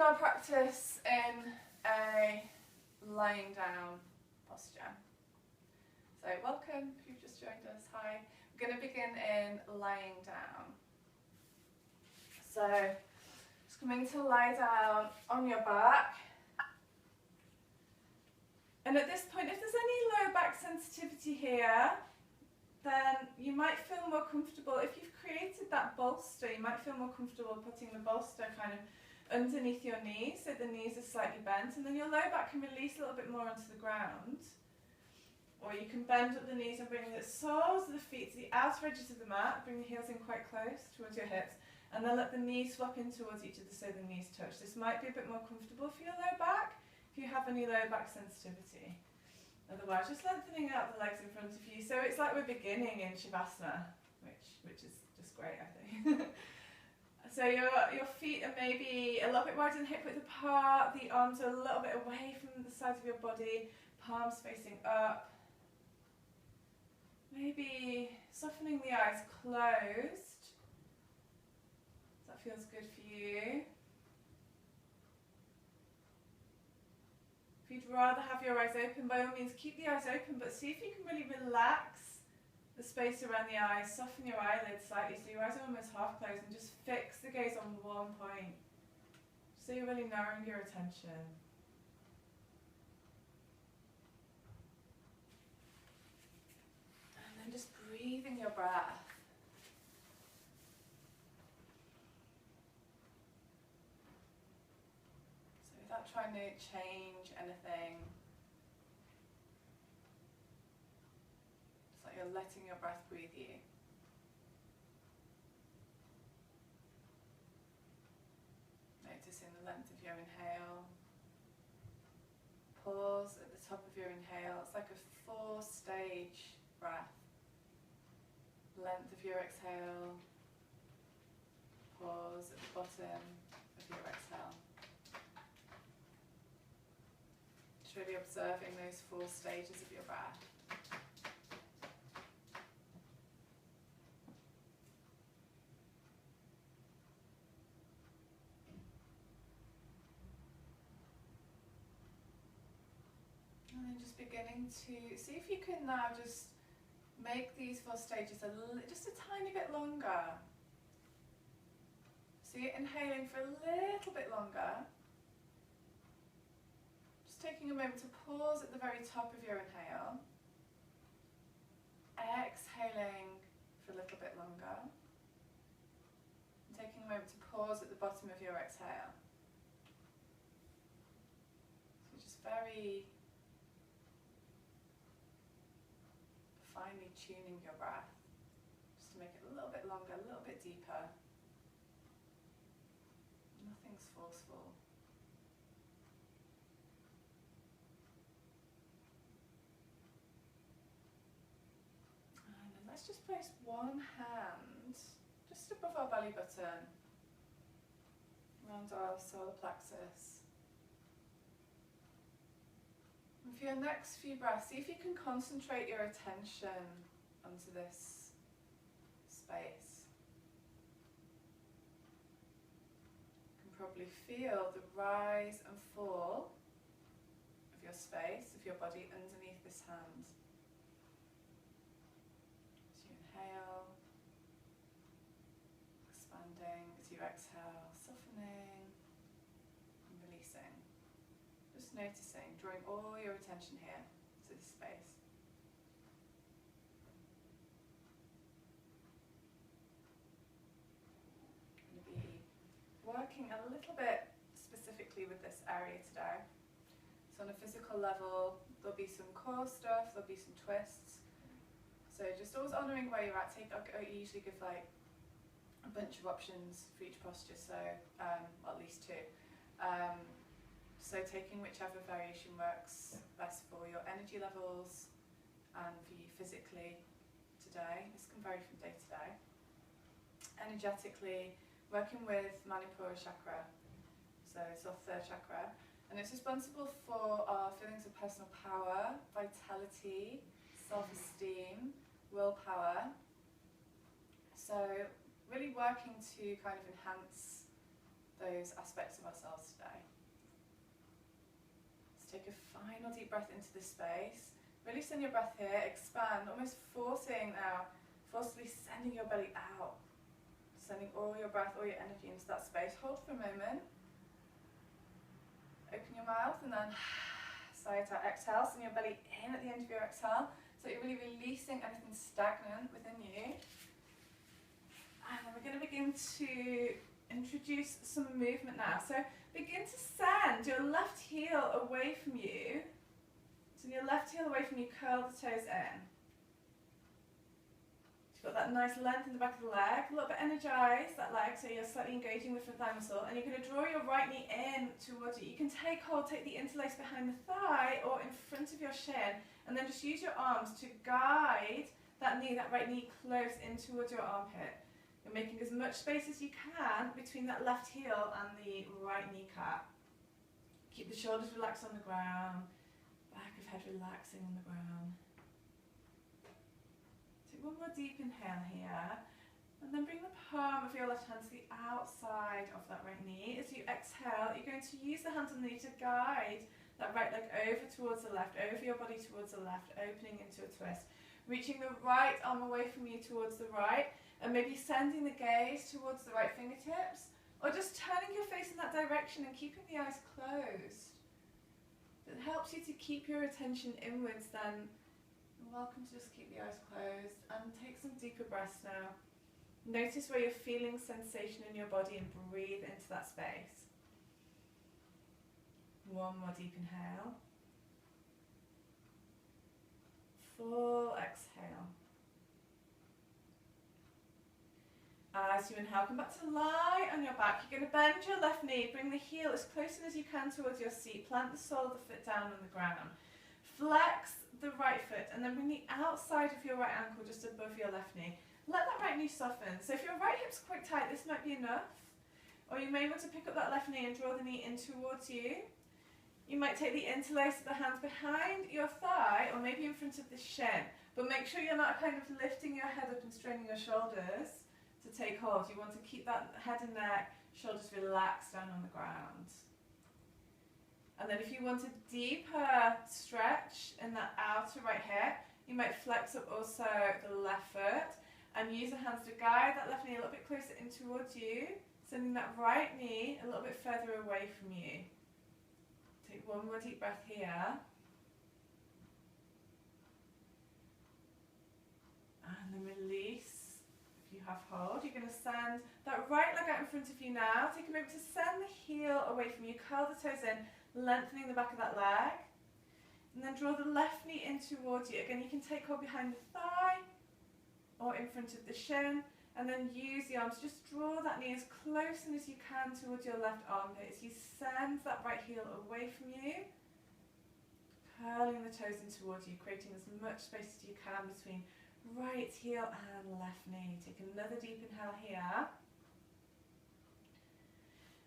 starting our practice in a lying down posture. So welcome if you've just joined us, hi. We're going to begin in lying down. So just coming to lie down on your back. And at this point, if there's any lower back sensitivity here, then you might feel more comfortable. If you've created that bolster, you might feel more comfortable putting the bolster kind of underneath your knees, so the knees are slightly bent, and then your lower back can release a little bit more onto the ground. Or you can bend up the knees and bring the soles of the feet to the outer edges of the mat, bring the heels in quite close towards your hips, and then let the knees swap in towards each other so the knees touch. This might be a bit more comfortable for your lower back if you have any lower back sensitivity. Otherwise, just lengthening out the legs in front of you. So it's like we're beginning in Shavasana, which is just great, I think. So your feet are maybe a little bit wide and hip width apart, the arms are a little bit away from the sides of your body, palms facing up. Maybe softening the eyes closed. That feels good for you. If you'd rather have your eyes open, by all means keep the eyes open, but see if you can really relax the space around the eyes, soften your eyelids slightly so your eyes are almost half closed, and just fix the gaze on one point. So you're really narrowing your attention. And then just breathing your breath. So without trying to change anything, you're letting your breath breathe you. Noticing the length of your inhale. Pause at the top of your inhale. It's like a 4-stage breath. Length of your exhale. Pause at the bottom of your exhale. Just really observing those 4 stages of your breath. And then just beginning to see if you can now just make these 4 stages just a tiny bit longer. So you're inhaling for a little bit longer. Just taking a moment to pause at the very top of your inhale. Exhaling for a little bit longer. And taking a moment to pause at the bottom of your exhale. So just very finely tuning your breath, just to make it a little bit longer, a little bit deeper. Nothing's forceful. And then let's just place one hand just above our belly button, around our solar plexus. And for your next few breaths, see if you can concentrate your attention onto this space. You can probably feel the rise and fall of your space, of your body underneath this hand. As you inhale, expanding, as you exhale, softening and releasing. Just noticing, drawing all your attention here to this space. I'm going to be working a little bit specifically with this area today. So on a physical level, there'll be some core stuff, there'll be some twists. So just always honouring where you're at. I usually give like a bunch of options for each posture, so at least 2. So taking whichever variation works best for your energy levels and for you physically today. This can vary from day to day. Energetically, working with Manipura Chakra. So it's our 3rd chakra. And it's responsible for our feelings of personal power, vitality, self-esteem, willpower. So really working to kind of enhance those aspects of ourselves today. Let's take a final deep breath into this space. Really send your breath here, expand, almost forcibly sending your belly out. Sending all your breath, all your energy into that space. Hold for a moment. Open your mouth and then sigh it out. Exhale, send your belly in at the end of your exhale. So you're really releasing anything stagnant within you. And then we're going to begin to introduce some movement now. So begin to send your left heel away from you. So your left heel away from you, curl the toes in. You've got that nice length in the back of the leg. A little bit energized, that leg, so you're slightly engaging with the thigh muscle. And you're going to draw your right knee in towards you. You can take hold, take the interlace behind the thigh or in front of your shin. And then just use your arms to guide that knee, that right knee, close in towards your armpit. You're making as much space as you can between that left heel and the right kneecap. Keep the shoulders relaxed on the ground, back of head relaxing on the ground. Take one more deep inhale here, and then bring the palm of your left hand to the outside of that right knee. As you exhale, you're going to use the hands on the knee to guide that right leg over towards the left, over your body towards the left, opening into a twist. Reaching the right arm away from you towards the right, and maybe sending the gaze towards the right fingertips, or just turning your face in that direction and keeping the eyes closed. If it helps you to keep your attention inwards, then you're welcome to just keep the eyes closed and take some deeper breaths now. Notice where you're feeling sensation in your body and breathe into that space. One more deep inhale. Full exhale. As you inhale, come back to lie on your back. You're going to bend your left knee, bring the heel as close in as you can towards your seat. Plant the sole of the foot down on the ground. Flex the right foot and then bring the outside of your right ankle just above your left knee. Let that right knee soften. So if your right hip's quite tight, this might be enough. Or you may want to pick up that left knee and draw the knee in towards you. You might take the interlace of the hands behind your thigh or maybe in front of the shin. But make sure you're not kind of lifting your head up and straining your shoulders to take hold. You want to keep that head and neck, shoulders relaxed down on the ground. And then if you want a deeper stretch in that outer right hip, you might flex up also the left foot and use the hands to guide that left knee a little bit closer in towards you, sending that right knee a little bit further away from you. Take one more deep breath here. And then release. If you have hold, you're going to send that right leg out in front of you now. Take a moment to send the heel away from you. Curl the toes in, lengthening the back of that leg. And then draw the left knee in towards you. Again, you can take hold behind the thigh or in front of the shin. And then use the arms. Just draw that knee as close in as you can towards your left armpit. As you send that right heel away from you. Curling the toes in towards you, creating as much space as you can between right heel and left knee. Take another deep inhale here.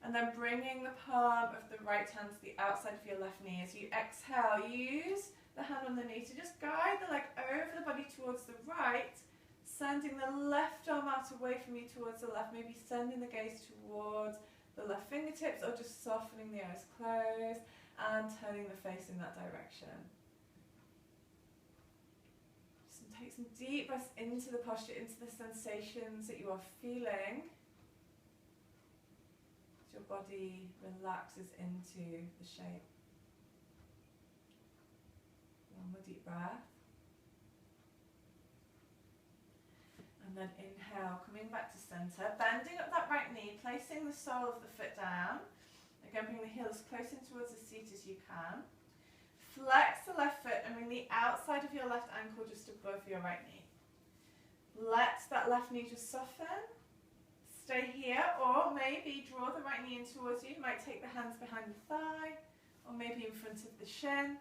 And then bringing the palm of the right hand to the outside of your left knee. As you exhale, use the hand on the knee to just guide the leg over the body towards the right, sending the left arm out away from you towards the left, maybe sending the gaze towards the left fingertips or just softening the eyes closed and turning the face in that direction. Just take some deep breaths into the posture, into the sensations that you are feeling as your body relaxes into the shape. One more deep breath. And then inhale, coming back to center, bending up that right knee, placing the sole of the foot down. Again, bring the heel as close in towards the seat as you can. Flex the left foot and bring the outside of your left ankle just above your right knee. Let that left knee just soften. Stay here, or maybe draw the right knee in towards you. You might take the hands behind the thigh, or maybe in front of the shin.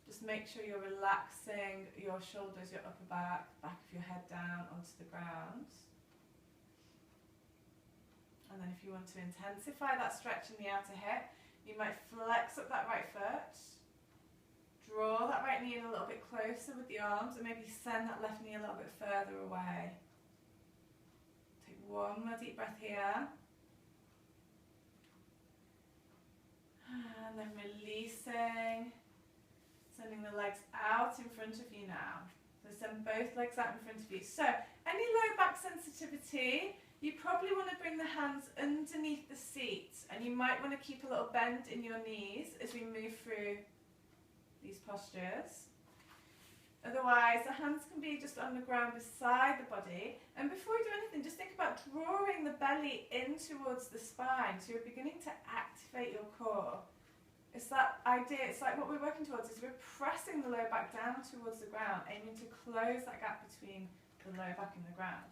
Just make sure you're relaxing your shoulders, your upper back, back of your head down onto the ground. And then if you want to intensify that stretch in the outer hip, you might flex up that right foot, draw that right knee in a little bit closer with the arms, and maybe send that left knee a little bit further away. Take one more deep breath here. And then releasing, sending the legs out in front of you now. So send both legs out in front of you. So any low back sensitivity, you probably want to bring the hands underneath the seat, and you might want to keep a little bend in your knees as we move through these postures. Otherwise, the hands can be just on the ground beside the body. And before you do anything, just think about drawing the belly in towards the spine. So you're beginning to activate your core. It's that idea, it's like what we're working towards is we're pressing the lower back down towards the ground, aiming to close that gap between the lower back and the ground.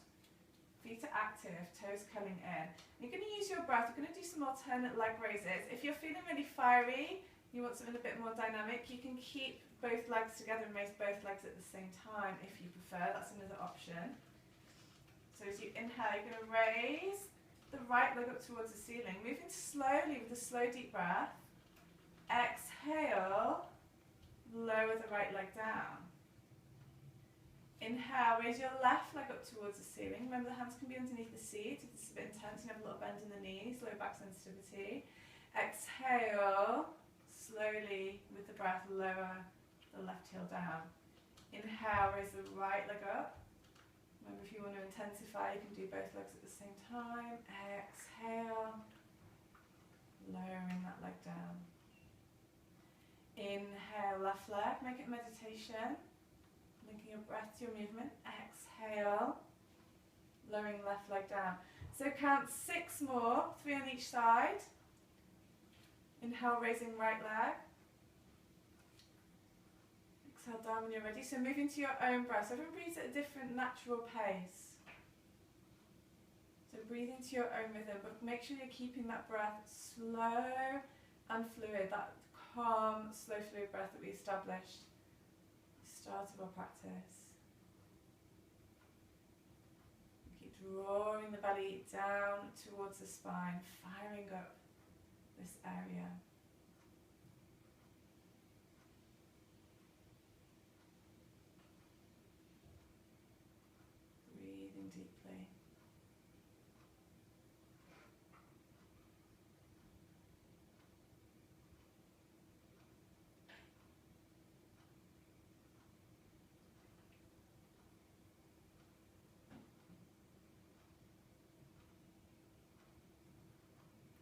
Feet are active, toes curling in. You're going to use your breath, you're going to do some alternate leg raises. If you're feeling really fiery, you want something a bit more dynamic, you can keep both legs together and raise both legs at the same time if you prefer. That's another option. So as you inhale, you're going to raise the right leg up towards the ceiling, moving slowly with a slow deep breath. Exhale, lower the right leg down. Inhale, raise your left leg up towards the ceiling. Remember, the hands can be underneath the seat. If it's a bit intense, you have a little bend in the knees, low back sensitivity. Exhale, slowly with the breath, lower the left heel down. Inhale, raise the right leg up. Remember, if you want to intensify, you can do both legs at the same time. Exhale, lowering that leg down. Inhale, left leg, make it meditation. Linking your breath to your movement. Exhale, lowering left leg down. So count 6 more, 3 on each side. Inhale, raising right leg. Exhale down when you're ready. So move into your own breath. So everyone breathes at a different natural pace. So breathe into your own rhythm, but make sure you're keeping that breath slow and fluid, that calm, slow, fluid breath that we established at the start of our practice. Keep drawing the belly down towards the spine, firing up this area. Breathing deeply.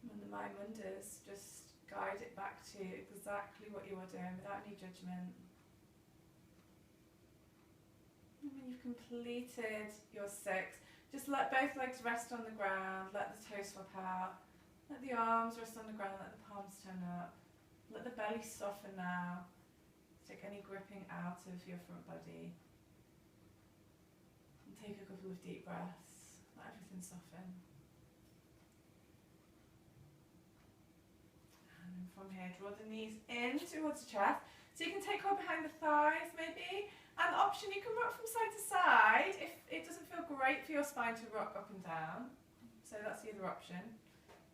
When the mind wanders, just guide it back to exactly what you are doing without any judgment. And when you've completed your 6, just let both legs rest on the ground, let the toes swap out, let the arms rest on the ground, let the palms turn up, let the belly soften now, take any gripping out of your front body, and take a couple of deep breaths, let everything soften. And from here, draw the knees in towards the chest, so you can take hold behind the thighs maybe. And option, you can rock from side to side if it doesn't feel great for your spine to rock up and down. So that's the other option,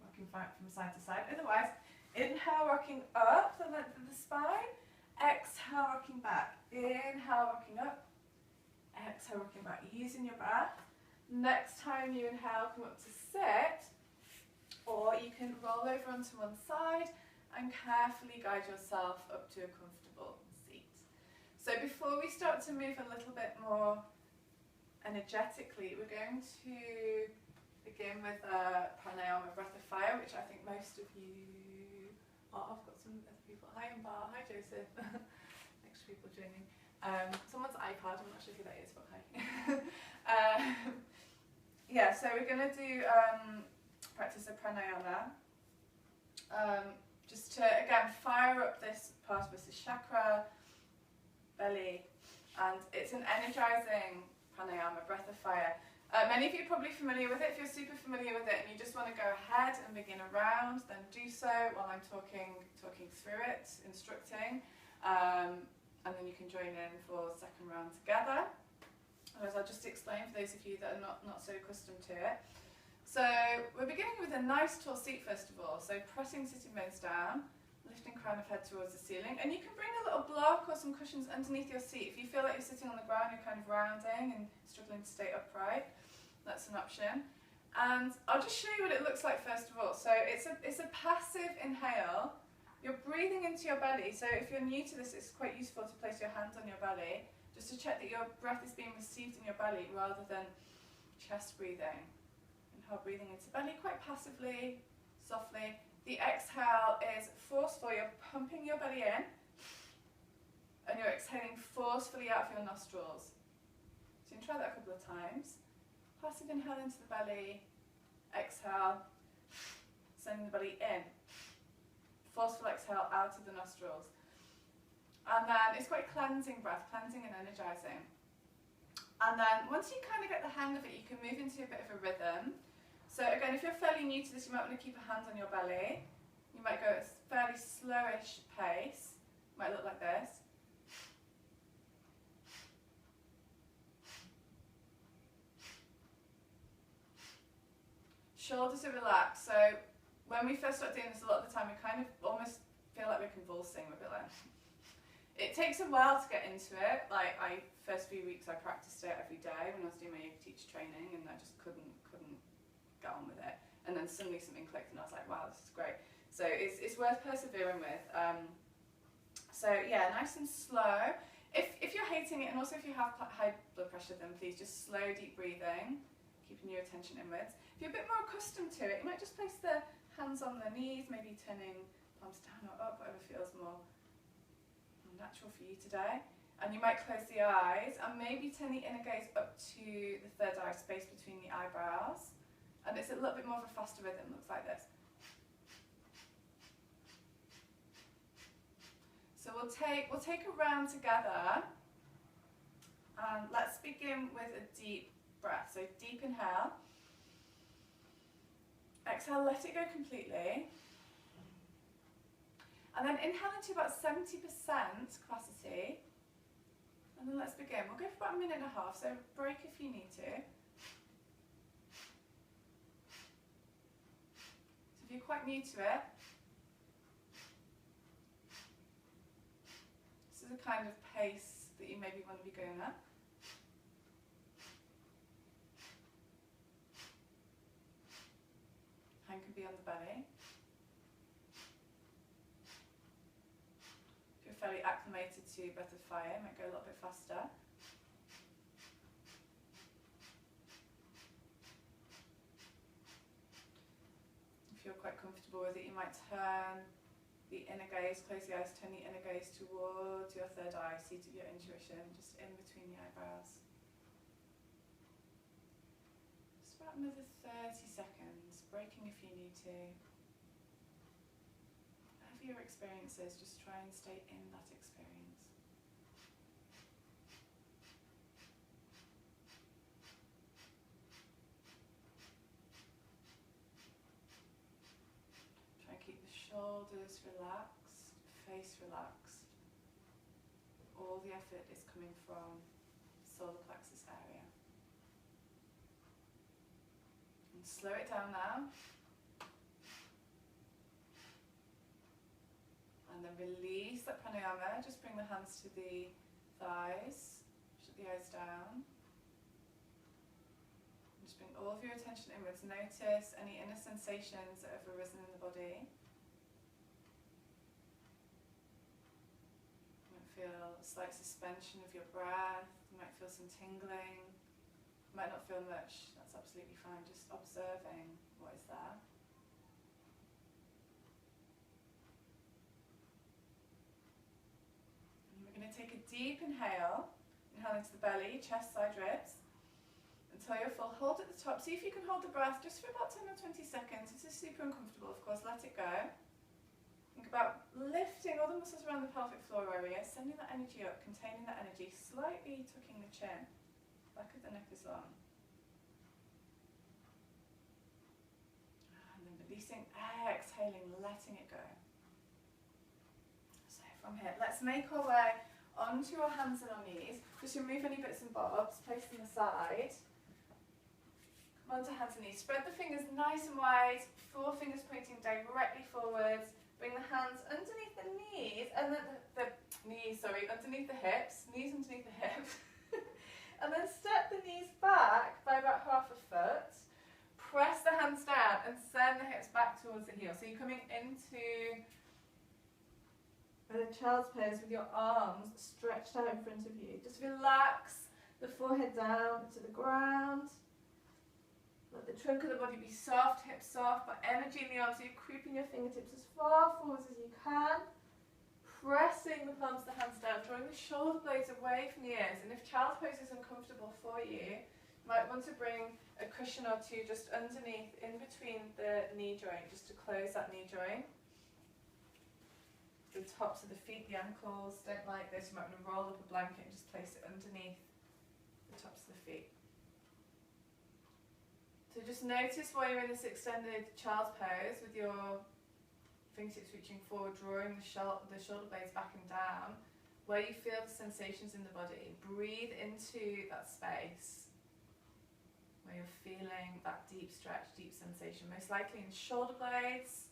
rocking from side to side. Otherwise, inhale, rocking up the length of the spine. Exhale, rocking back. Inhale, rocking up. Exhale, rocking back. Using your breath. Next time you inhale, come up to sit. Or you can roll over onto one side and carefully guide yourself up to a comfortable seat. So before we start to move a little bit more energetically, we're going to begin with pranayama, breath of fire, which I think most of you are. I've got some other people. Hi Ambar, hi Joseph. Extra people joining. Someone's iPad, I'm not sure who that is, but hi. Yeah, so we're going to do practice of pranayama. Just to, again, fire up this part of us, the chakra, belly, and it's an energizing pranayama, breath of fire. Many of you are probably familiar with it. If you're super familiar with it and you just want to go ahead and begin a round, then do so while I'm talking through it, instructing, and then you can join in for the second round together. Otherwise, I'll just explain for those of you that are not so accustomed to it. So we're beginning with a nice tall seat first of all, so pressing sitting bones down, lifting crown of head towards the ceiling, and you can bring a little block or some cushions underneath your seat. If you feel like you're sitting on the ground, you're kind of rounding and struggling to stay upright, that's an option. And I'll just show you what it looks like first of all. So it's a passive inhale, You're breathing into your belly, so if you're new to this, it's quite useful to place your hands on your belly, just to check that your breath is being received in your belly rather than chest breathing. Inhale, breathing into belly quite passively, softly. The exhale is forceful, you're pumping your belly in, and you're exhaling forcefully out of your nostrils. So you can try that a couple of times. Passive inhale into the belly, exhale, sending the belly in. Forceful exhale out of the nostrils. And then it's quite cleansing breath, cleansing and energizing. And then once you kind of get the hang of it, you can move into a bit of a rhythm. So again, if you're fairly new to this, you might want to keep a hand on your belly. You might go at a fairly slowish pace. It might look like this. Shoulders are relaxed. So when we first start doing this, a lot of the time we kind of almost feel like we're convulsing. We're a bit like... It takes a while to get into it. Like, first few weeks I practiced it every day when I was doing my yoga teacher training, and I just couldn't get on with it. And then suddenly something clicked, and I was like, wow, this is great. So it's worth persevering with. So yeah, nice and slow. If you're hating it, and also if you have high blood pressure, then please just slow, deep breathing, keeping your attention inwards. If you're a bit more accustomed to it, you might just place the hands on the knees, maybe turning palms down or up, whatever feels more natural for you today. And you might close the eyes and maybe turn the inner gaze up to the third eye, space between the eyebrows. And it's a little bit more of a faster rhythm, looks like this. So we'll take a round together, and let's begin with a deep breath. So deep inhale. Exhale, let it go completely. And then inhale into about 70% capacity. And then let's begin. We'll go for about a minute and a half, so break if you need to. So if you're quite new to it, this is the kind of pace that you maybe want to be going at. Hand can be on the belly. Fairly acclimated to breath of fire, might go a little bit faster. If you're quite comfortable with it, you might turn the inner gaze, close the eyes, turn the inner gaze towards your third eye, seat of your intuition, just in between the eyebrows. Just about another 30 seconds, breaking if you need to. Your experiences, just try and stay in that experience. Try and keep the shoulders relaxed, face relaxed. All the effort is coming from the solar plexus area. And slow it down now. And then release that pranayama, just bring the hands to the thighs, shut the eyes down. And just bring all of your attention inwards. Notice any inner sensations that have arisen in the body. You might feel a slight suspension of your breath, you might feel some tingling, you might not feel much, that's absolutely fine, just observing what is there. Take a deep inhale, inhale into the belly, chest, side ribs, until you're full. Hold at the top. See if you can hold the breath just for about 10 or 20 seconds. This is super uncomfortable, of course, let it go. Think about lifting all the muscles around the pelvic floor area, sending that energy up, containing that energy, slightly tucking the chin, back of the neck is long. And then releasing, exhaling, letting it go. So from here, let's make our way onto our hands and our knees. Just remove any bits and bobs, place them aside. Come onto hands and knees. Spread the fingers nice and wide, 4 fingers pointing directly forwards. Bring the hands underneath the knees, and then underneath the hips, knees underneath the hips. And then step the knees back by about half a foot. Press the hands down and send the hips back towards the heel. So you're coming into in a child's pose with your arms stretched out in front of you. Just relax the forehead down to the ground. Let the trunk of the body be soft, hips soft, but energy in the arms. So you're creeping your fingertips as far forwards as you can. Pressing the palms of the hands down, drawing the shoulder blades away from the ears. And if child's pose is uncomfortable for you, you might want to bring a cushion or two just underneath, in between the knee joint, just to close that knee joint. The tops of the feet, the ankles, don't like this. You might want to roll up a blanket and just place it underneath the tops of the feet. So just notice while you're in this extended child's pose with your fingertips reaching forward, drawing the shoulder blades back and down, where you feel the sensations in the body. Breathe into that space where you're feeling that deep stretch, deep sensation, most likely in shoulder blades,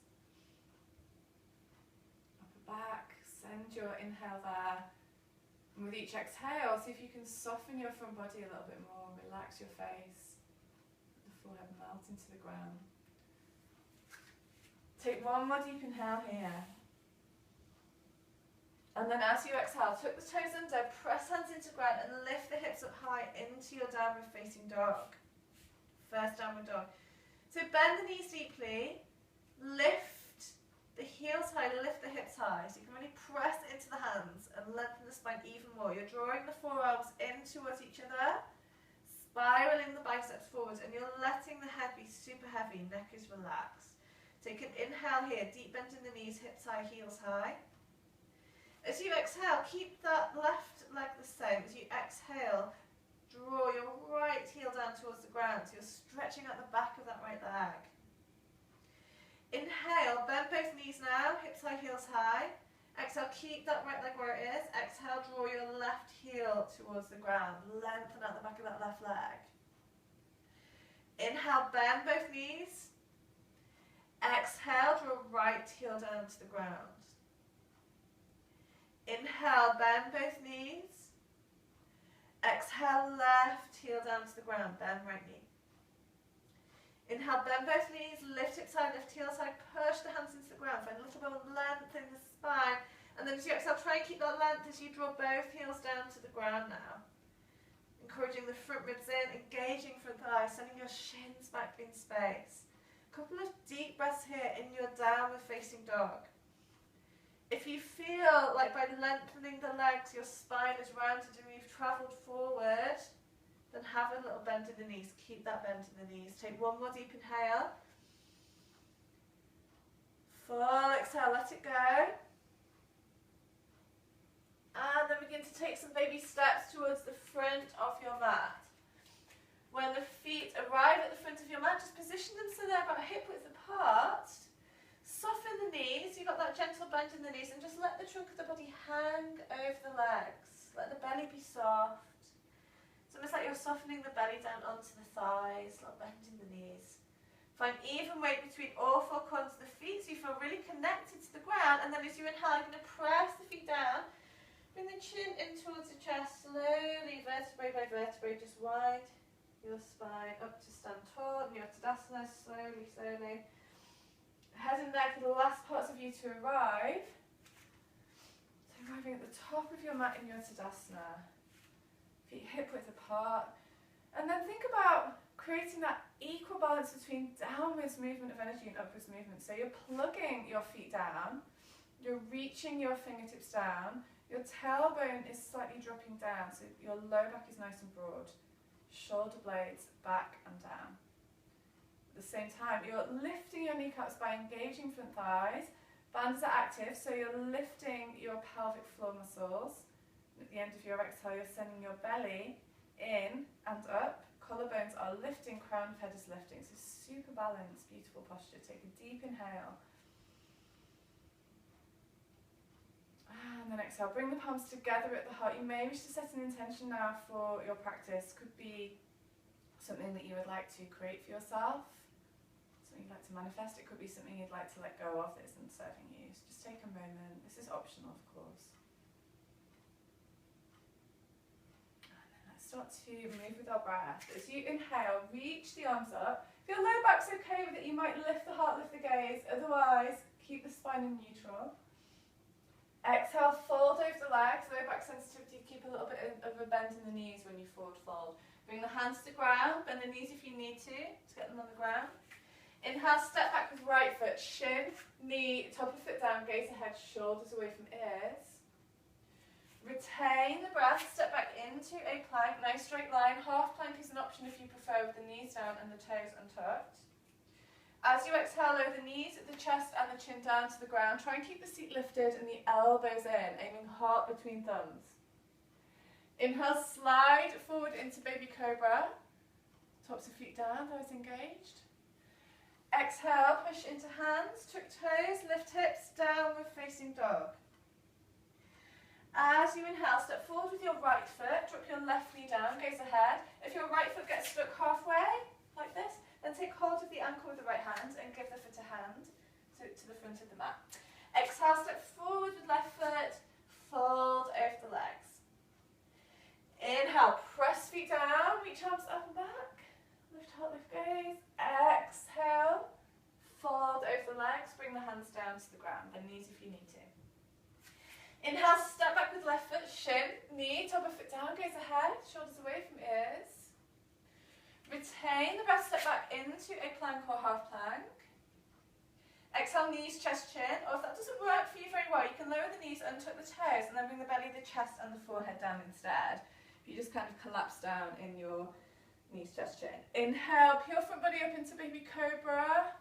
upper back. Send your inhale there, and with each exhale, see if you can soften your front body a little bit more, relax your face, let the forehead melt into the ground. Take one more deep inhale here. And then as you exhale, tuck the toes under, press hands into ground and lift the hips up high into your downward facing dog. First downward dog. So bend the knees deeply, lift the heels high, lift the hips high. So you can really press into the hands and lengthen the spine even more. You're drawing the forearms in towards each other, spiraling the biceps forwards, and you're letting the head be super heavy, neck is relaxed. Take an inhale here, deep bend in the knees, hips high, heels high. As you exhale, keep that left leg the same. As you exhale, draw your right heel down towards the ground, so you're stretching out the back of that right leg. Inhale, bend both knees now, hips high, heels high. Exhale, keep that right leg where it is. Exhale, draw your left heel towards the ground. Lengthen out the back of that left leg. Inhale, bend both knees. Exhale, draw right heel down to the ground. Inhale, bend both knees. Exhale, left heel down to the ground, bend right knee. Inhale, bend both knees, lift hips high, lift heels high, push the hands into the ground, find a little bit of length in the spine. And then as you exhale, try and keep that length as you draw both heels down to the ground now. Encouraging the front ribs in, engaging front thighs, sending your shins back in space. Couple of deep breaths here in your downward facing dog. If you feel like by lengthening the legs your spine is rounded and you've travelled forward, then have a little bend in the knees. Keep that bend in the knees. Take one more deep inhale. Full exhale, let it go. And then begin to take some baby steps towards the front of your mat. When the feet arrive at the front of your mat, just position them so they're about hip width apart. Soften the knees, you've got that gentle bend in the knees, and just let the trunk of the body hang over the legs. Let the belly be soft. It's almost like you're softening the belly down onto the thighs, not bending the knees. Find even weight between all four corners of the feet so you feel really connected to the ground, and then as you inhale, you're going to press the feet down. Bring the chin in towards the chest, slowly, vertebrae by vertebrae, just wide your spine up to stand tall in your Tadasana, slowly, slowly. Head and neck are the last parts of you to arrive. So arriving at the top of your mat in your Tadasana. Feet hip width apart. And then think about creating that equal balance between downwards movement of energy and upwards movement. So you're plugging your feet down, you're reaching your fingertips down, your tailbone is slightly dropping down, so your low back is nice and broad. Shoulder blades back and down. At the same time, you're lifting your kneecaps by engaging front thighs. Bands are active, so you're lifting your pelvic floor muscles. At the end of your exhale, you're sending your belly in and up. Collarbones are lifting, crown of head is lifting. So super balanced, beautiful posture. Take a deep inhale. And then exhale, bring the palms together at the heart. You may wish to set an intention now for your practice. Could be something that you would like to create for yourself, something you'd like to manifest. It could be something you'd like to let go of that isn't serving you. So just take a moment. This is optional, of course. And then let's start to move with our breath. As you inhale, reach the arms up. If your low back's okay with it, you might lift the heart, lift the gaze. Otherwise, keep the spine in neutral. Exhale, fold over the legs, low back sensitivity, keep a little bit of a bend in the knees when you forward fold. Bring the hands to the ground, bend the knees if you need to get them on the ground. Inhale, step back with right foot, shin, knee, top of foot down, gaze ahead, shoulders away from ears. Retain the breath, step back into a plank, nice straight line. Half plank is an option if you prefer, with the knees down and the toes untucked. As you exhale, lower the knees, the chest and the chin down to the ground. Try and keep the seat lifted and the elbows in, aiming heart between thumbs. Inhale, slide forward into baby cobra. Tops of feet down, thighs engaged. Exhale, push into hands, tuck toes, lift hips, downward facing dog. As you inhale, step forward with your right foot, drop your left knee down, gaze ahead. If your right foot gets stuck halfway, like this, then take hold of the ankle with the right hand and give the foot a hand to the front of the mat. Exhale, step forward with left foot, fold over the legs. Inhale, press feet down, reach arms up and back. Lift heart, lift gaze. Exhale, fold over the legs, bring the hands down to the ground, bend knees if you need to. Inhale, step back with left foot, shin, knee, top of foot down, gaze ahead, shoulders away from ears. Retain the breath, step back into a plank or half plank. Exhale, knees, chest, chin, or if that doesn't work for you very well, you can lower the knees, untuck the toes, and then bring the belly, the chest, and the forehead down instead. You just kind of collapse down in your knees, chest, chin. Inhale, peel front body up into baby cobra.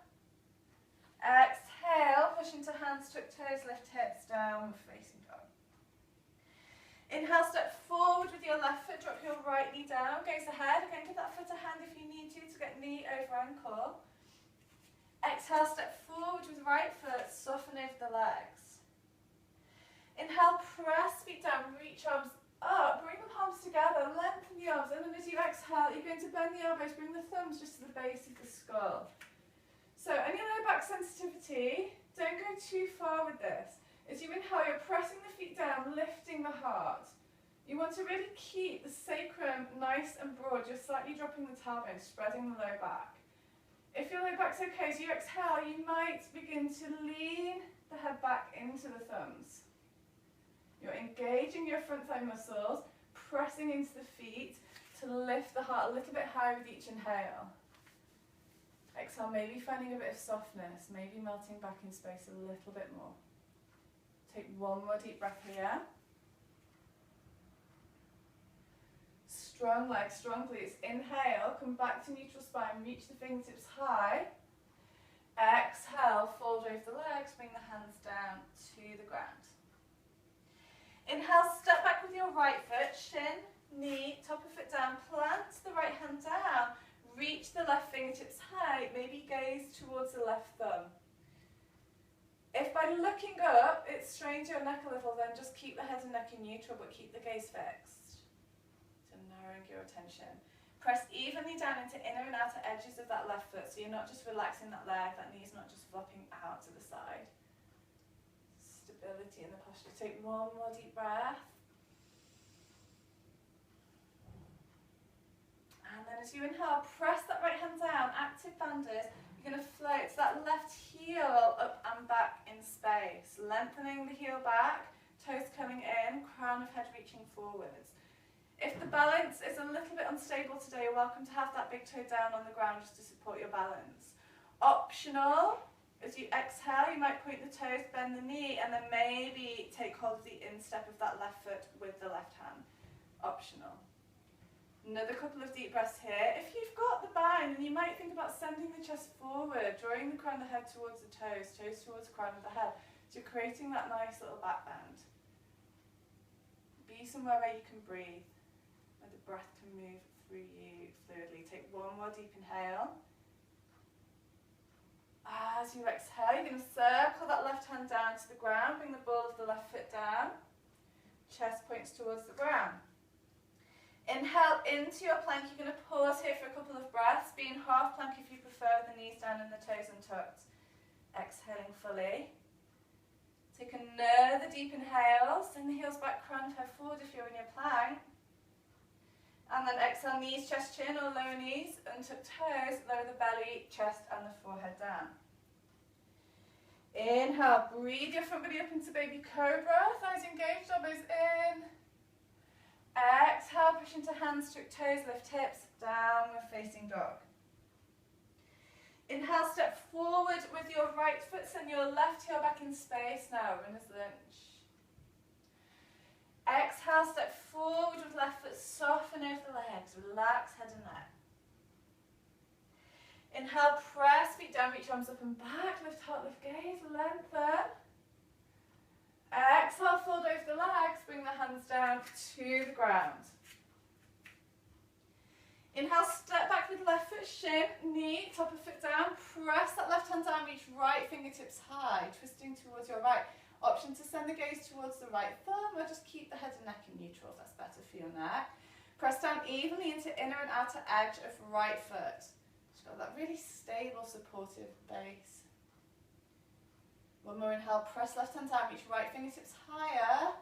Exhale, push into hands, tuck toes, lift hips, down, facing dog. Inhale, step forward with your left foot, drop your right knee down, gaze ahead. Again, give that foot a hand if you need to get knee over ankle. Exhale, step forward with right foot, soften over the legs. Inhale, press feet down, reach arms up, bring the palms together, lengthen the arms, and then as you exhale, you're going to bend the elbows, bring the thumbs just to the base of the skull. So, any low back sensitivity, don't go too far with this. As you inhale, you're pressing the feet down, lifting the heart. You want to really keep the sacrum nice and broad, just slightly dropping the tailbone, spreading the low back. If your low back's okay, as you exhale, you might begin to lean the head back into the thumbs. You're engaging your front thigh muscles, pressing into the feet to lift the heart a little bit higher with each inhale. Exhale, maybe finding a bit of softness, maybe melting back in space a little bit more. Take one more deep breath here. Strong legs, strong glutes. Inhale, come back to neutral spine, reach the fingertips high. Exhale, fold over the legs, bring the hands down to the ground. Inhale, step back with your right foot, shin, knee, top of foot down, plant the right hand down, reach the left fingertips high, maybe gaze towards the left thumb. If by looking up it strains your neck a little, then just keep the head and neck in neutral, but keep the gaze fixed. So narrowing your attention. Press evenly down into inner and outer edges of that left foot, so you're not just relaxing that leg, that knee's not just flopping out to the side. Stability in the posture. Take one more deep breath. And then as you inhale, press that right hand down, active banded. You're going to float that left heel up and back in space, lengthening the heel back, toes coming in, crown of head reaching forwards. If the balance is a little bit unstable today, you're welcome to have that big toe down on the ground just to support your balance. Optional, as you exhale, you might point the toes, bend the knee, and then maybe take hold of the instep of that left foot with the left hand. Optional. Another couple of deep breaths here. If you've got the bind, then you might think about sending the chest forward, drawing the crown of the head towards the toes, toes towards the crown of the head. So you're creating that nice little back bend. Be somewhere where you can breathe, where the breath can move through you fluidly. Take one more deep inhale. As you exhale, you're going to circle that left hand down to the ground, bring the ball of the left foot down, chest points towards the ground. Inhale into your plank. You're going to pause here for a couple of breaths, be in half plank if you prefer, with the knees down and the toes untucked. Exhaling fully. Take another deep inhale, send the heels back, crown of head forward if you're in your plank. And then exhale, knees, chest, chin, or lower knees, untuck toes, lower the belly, chest and the forehead down. Inhale, breathe your front body up into baby cobra, thighs engaged, elbows in. Exhale, push into hands, tuck toes, lift hips, downward facing dog. Inhale, step forward with your right foot, send your left heel back in space. Now, runner's lunge. Exhale, step forward with left foot, soften over the legs, relax head and neck. Inhale, press feet down, reach arms up and back, lift heart, lift gaze, lengthen. Exhale, fold over the legs, bring the hands down to the ground. Inhale, step back with left foot, shin, knee, top of foot down, press that left hand down, reach right fingertips high, twisting towards your right. Option to send the gaze towards the right thumb, or just keep the head and neck in neutral if that's better for your neck. Press down evenly into inner and outer edge of right foot. Just got that really stable, supportive base. One more inhale, press left hand down, reach right fingertips higher.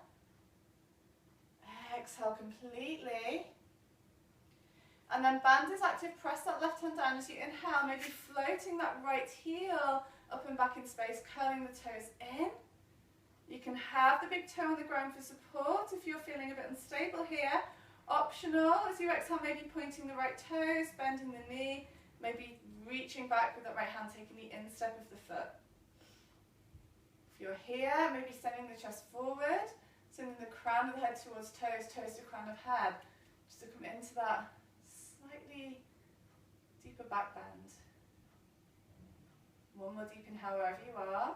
Exhale completely. And then band is active, press that left hand down as you inhale, maybe floating that right heel up and back in space, curling the toes in. You can have the big toe on the ground for support if you're feeling a bit unstable here. Optional, as you exhale, maybe pointing the right toes, bending the knee, maybe reaching back with that right hand, taking the instep of the foot. If you're here, maybe sending the chest forward, sending the crown of the head towards toes, toes to crown of head, just to come into that slightly deeper back bend. One more deep inhale wherever you are.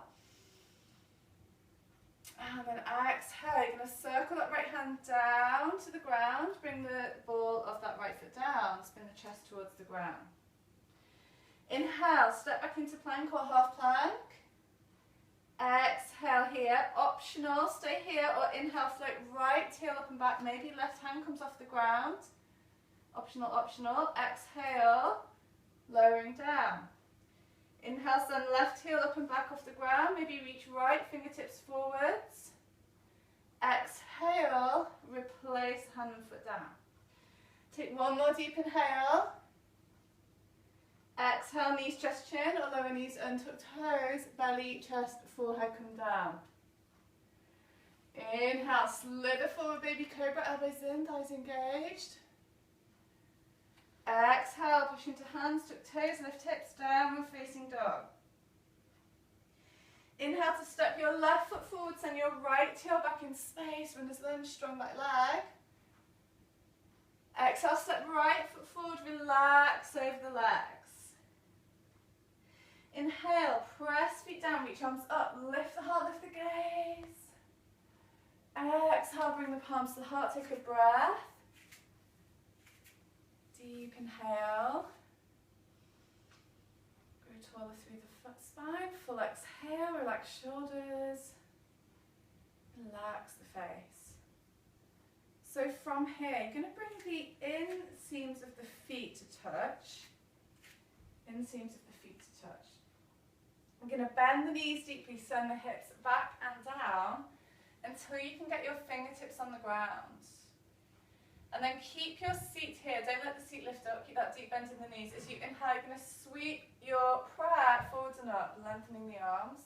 And then exhale, you're going to circle that right hand down to the ground, bring the ball of that right foot down, spin the chest towards the ground. Inhale, step back into plank or half plank. Exhale here, optional, stay here, or inhale, float right heel up and back, maybe left hand comes off the ground. Optional, optional. Exhale, lowering down. Inhale, send left heel up and back off the ground, maybe reach right fingertips forwards. Exhale, replace hand and foot down. Take one more deep inhale. Exhale, knees, chest, chin, or lower knees, untucked toes, belly, chest, forehead come down. Inhale, slither forward, baby cobra, elbows in, thighs engaged. Exhale, push into hands, tuck toes, lift hips, downward facing dog. Inhale to step your left foot forward, send your right heel back in space, runner's lunge, strong right leg. Exhale, step right foot forward, relax over the legs. Inhale, press feet down, reach arms up, lift the heart, lift the gaze. Exhale, bring the palms to the heart, take a breath. Deep inhale. Go taller through the foot spine, full exhale, relax shoulders. Relax the face. So from here, you're going to bring the inseams of the feet to touch. Inseams of the feet to touch. I'm going to bend the knees deeply, send the hips back and down until you can get your fingertips on the ground. And then keep your seat here, don't let the seat lift up, keep that deep bend in the knees. As you inhale, you're going to sweep your prayer forwards and up, lengthening the arms.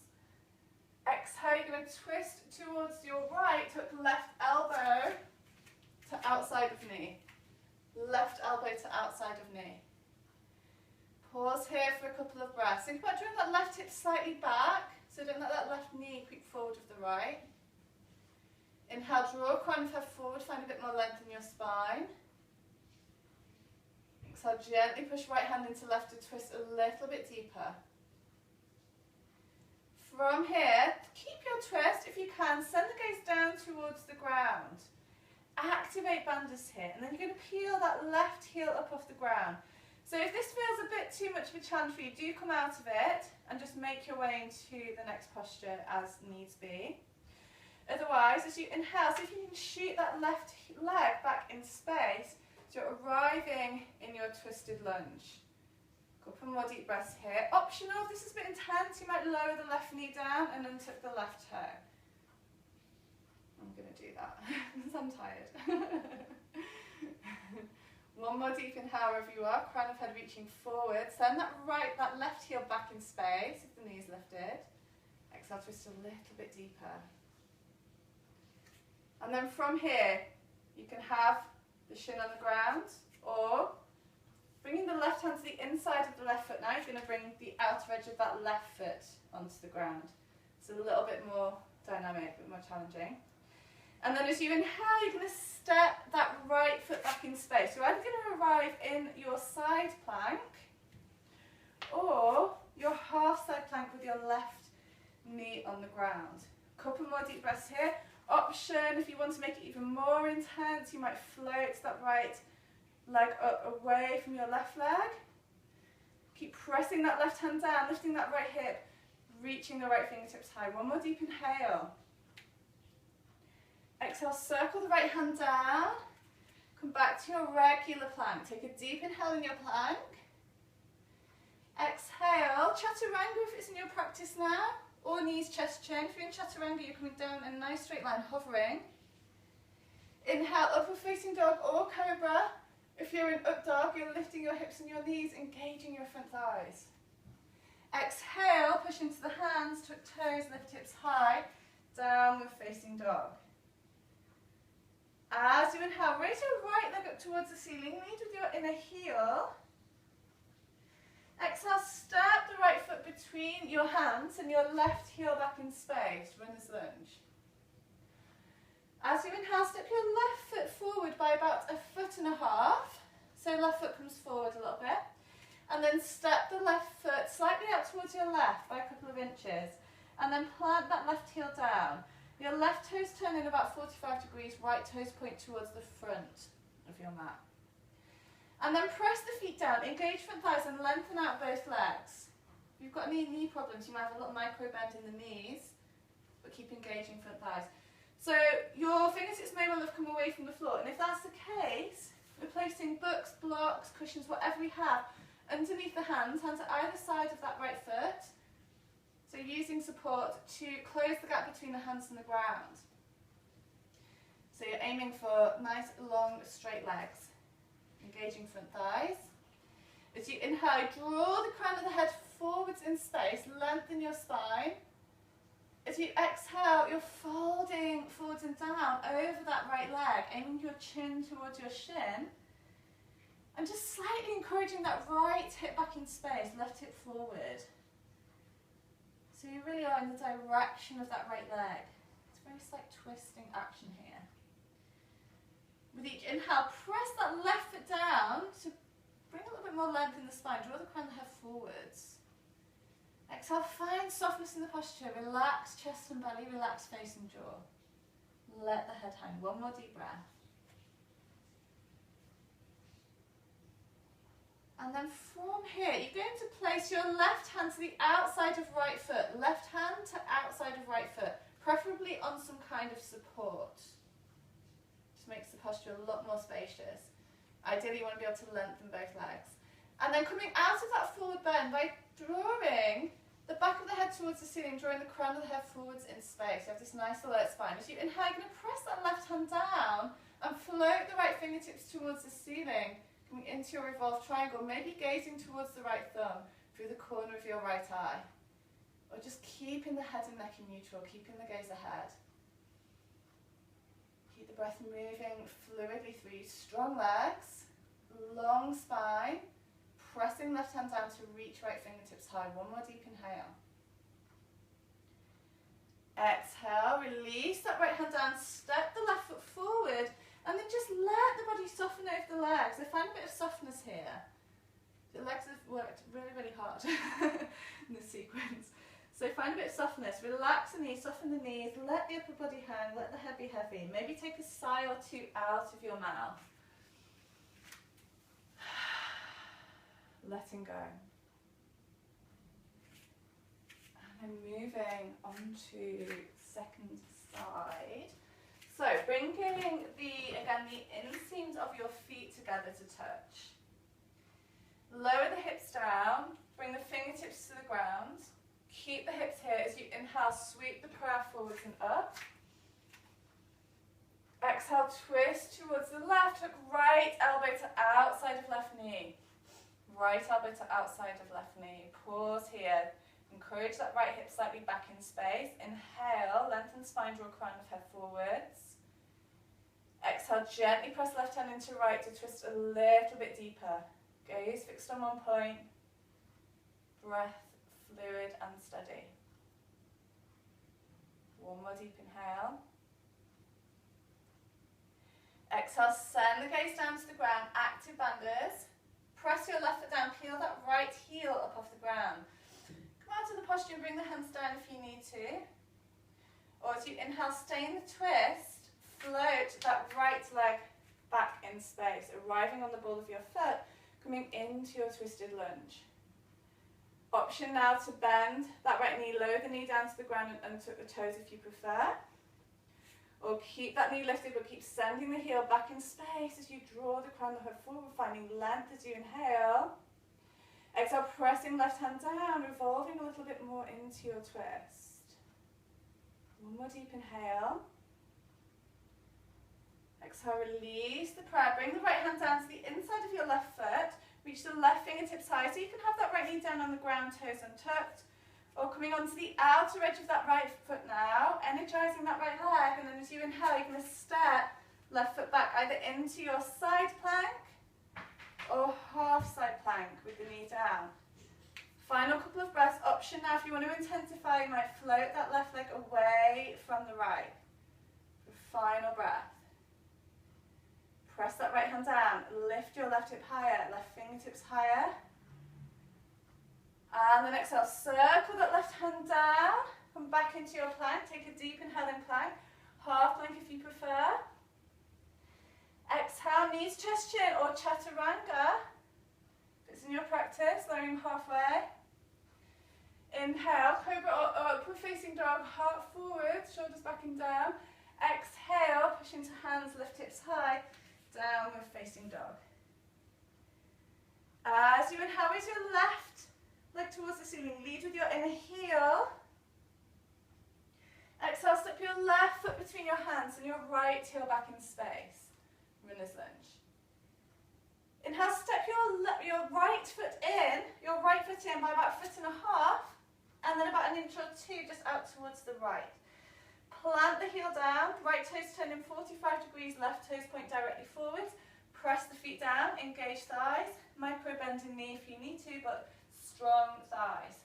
Exhale, you're going to twist towards your right, tuck left elbow to outside of knee. Left elbow to outside of knee. Pause here for a couple of breaths. Think about drawing that left hip slightly back, so don't let that left knee creep forward with the right. Inhale, draw crown of head forward, find a bit more length in your spine. Exhale, gently push right hand into left to twist a little bit deeper. From here, keep your twist if you can, send the gaze down towards the ground. Activate bandhas here, and then you're going to peel that left heel up off the ground. So if this feels a bit too much of a challenge for you, do come out of it and just make your way into the next posture as needs be. Otherwise, as you inhale, see if you can shoot that left leg back in space so you're arriving in your twisted lunge. Couple more deep breaths here. Optional, if this is a bit intense, you might lower the left knee down and untuck the left toe. I'm going to do that because I'm tired. One more deep inhale wherever you are, crown of head reaching forward. Send that left heel back in space if the knee is lifted. Exhale, twist a little bit deeper. And then from here, you can have the shin on the ground, or bringing the left hand to the inside of the left foot now, you're going to bring the outer edge of that left foot onto the ground. It's a little bit more dynamic, a bit more challenging. And then as you inhale, you're going to step that right foot back in space. You're either going to arrive in your side plank or your half side plank with your left knee on the ground. Couple more deep breaths here. Option, if you want to make it even more intense, you might float that right leg up away from your left leg. Keep pressing that left hand down, lifting that right hip, reaching the right fingertips high. One more deep inhale. Exhale, circle the right hand down. Come back to your regular plank. Take a deep inhale in your plank. Exhale, chaturanga if it's in your practice now, or knees, chest, chin. If you're in chaturanga, you're coming down in a nice straight line, hovering. Inhale, upward facing dog or cobra. If you're in up dog, you're lifting your hips and your knees, engaging your front thighs. Exhale, push into the hands, tuck toes, lift hips high, downward facing dog. As you inhale, raise your right leg up towards the ceiling, lead with your inner heel. Exhale, step the right foot between your hands and your left heel back in space, runner's lunge. As you inhale, step your left foot forward by about 1.5 feet. So left foot comes forward a little bit. And then step the left foot slightly out towards your left by a couple of inches. And then plant that left heel down. Your left toes turn in about 45 degrees, right toes point towards the front of your mat. And then press the feet down, engage front thighs and lengthen out both legs. If you've got any knee problems, you might have a little micro bend in the knees, but keep engaging front thighs. So your fingertips may well have come away from the floor, and if that's the case, we're placing books, blocks, cushions, whatever we have, underneath the hands at either side of that right foot. So using support to close the gap between the hands and the ground. So you're aiming for nice, long, straight legs. Engaging front thighs. As you inhale, draw the crown of the head forwards in space, lengthen your spine. As you exhale, you're folding forwards and down over that right leg, aiming your chin towards your shin. And just slightly encouraging that right hip back in space, left hip forward. So you really are in the direction of that right leg. It's a very slight twisting action here. With each inhale, press that left foot down to bring a little bit more length in the spine. Draw the crown of the head forwards. Exhale, find softness in the posture. Relax chest and belly, relax face and jaw. Let the head hang. One more deep breath. And then from here, you're going to place your left hand to the outside of right foot. Left hand to outside of right foot, preferably on some kind of support. Just makes the posture a lot more spacious. Ideally, you want to be able to lengthen both legs. And then coming out of that forward bend by drawing the back of the head towards the ceiling, drawing the crown of the head forwards in space. You have this nice alert spine. As you inhale, you're going to press that left hand down and float the right fingertips towards the ceiling, coming into your revolved triangle, maybe gazing towards the right thumb through the corner of your right eye. Or just keeping the head and neck in neutral, keeping the gaze ahead. Keep the breath moving fluidly through you. Strong legs, long spine, pressing left hand down to reach right fingertips high. One more deep inhale. Exhale, release that right hand down, step the left foot forward, and then just let the body soften over the legs. I find a bit of softness here. The legs have worked really, really hard in this sequence. So find a bit of softness. Relax the knees, soften the knees, let the upper body hang, let the head be heavy. Maybe take a sigh or two out of your mouth. Letting go. And then moving on to second side. So bringing the inseams of your feet together to touch. Lower the hips down, bring the fingertips to the ground. Keep the hips here. As you inhale, sweep the prayer forwards and up. Exhale, twist towards the left, hook right elbow to outside of left knee. Right elbow to outside of left knee. Pause here. encourage that right hip slightly back in space. Inhale, lengthen spine, draw crown of head forwards. Exhale, gently press left hand into right to twist a little bit deeper. Gaze fixed on one point. Breath fluid and steady. One more deep inhale. Exhale, send the gaze down to the ground, active banders. Press your left foot down, peel that right heel up off the ground. Come out to the posture and bring the hands down if you need to. Or as you inhale, stay in the twist, float that right leg back in space, arriving on the ball of your foot, coming into your twisted lunge. Option now to bend that right knee, lower the knee down to the ground and tuck the toes if you prefer. Or keep that knee lifted, but keep sending the heel back in space as you draw the crown of the head forward, finding length as you inhale. Exhale, pressing left hand down, revolving a little bit more into your twist. One more deep inhale. Exhale, release the prayer. Bring the right hand down to the inside of your left foot. Reach the left fingertips high, so you can have that right knee down on the ground, toes untucked. Or coming onto the outer edge of that right foot now, energizing that right leg, and then as you inhale, you're going to step left foot back either into your side plank or half side plank with the knee down. Final couple of breaths. Option now, if you want to intensify, you might float that left leg away from the right. Final breath. Press that right hand down, lift your left hip higher, left fingertips higher. And then exhale, circle that left hand down, come back into your plank, take a deep inhale in plank, half plank if you prefer. Exhale, knees, chest, chin, or chaturanga. If it's in your practice, lowering halfway. Inhale, cobra or upward facing dog, heart forward, shoulders back and down. Exhale, push into hands, lift hips high, downward facing dog. As you inhale, raise your left leg towards the ceiling, lead with your inner heel. Exhale, step your left foot between your hands and your right heel back in space. Runner's lunge. Inhale, step your right foot in by about a foot and a half, and then about an inch or two just out towards the right. Plant the heel down, right toes turn in 45 degrees, left toes point directly forwards. Press the feet down, engage thighs, micro bend in knee if you need to, but strong thighs.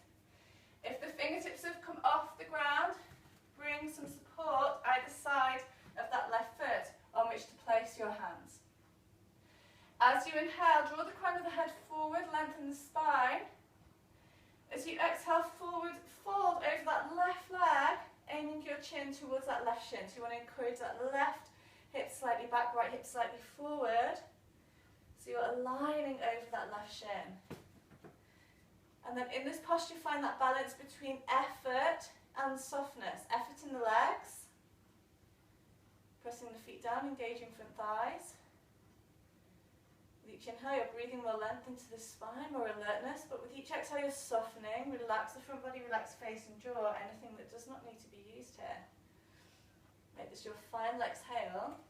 If the fingertips have come off the ground, bring some support either side of that left foot on which to place your hands. As you inhale, draw the crown of the head forward, lengthen the spine. As you exhale forward, fold over that left leg, aiming your chin towards that left shin. So you want to encourage that left hip slightly back, right hip slightly forward. So you're aligning over that left shin. And then in this posture, find that balance between effort and softness. Effort in the legs. Pressing the feet down, engaging front thighs. With each inhale, you're breathing more length into the spine, more alertness. But with each exhale, you're softening. Relax the front body, relax face and jaw. Anything that does not need to be used here. Make this your final exhale.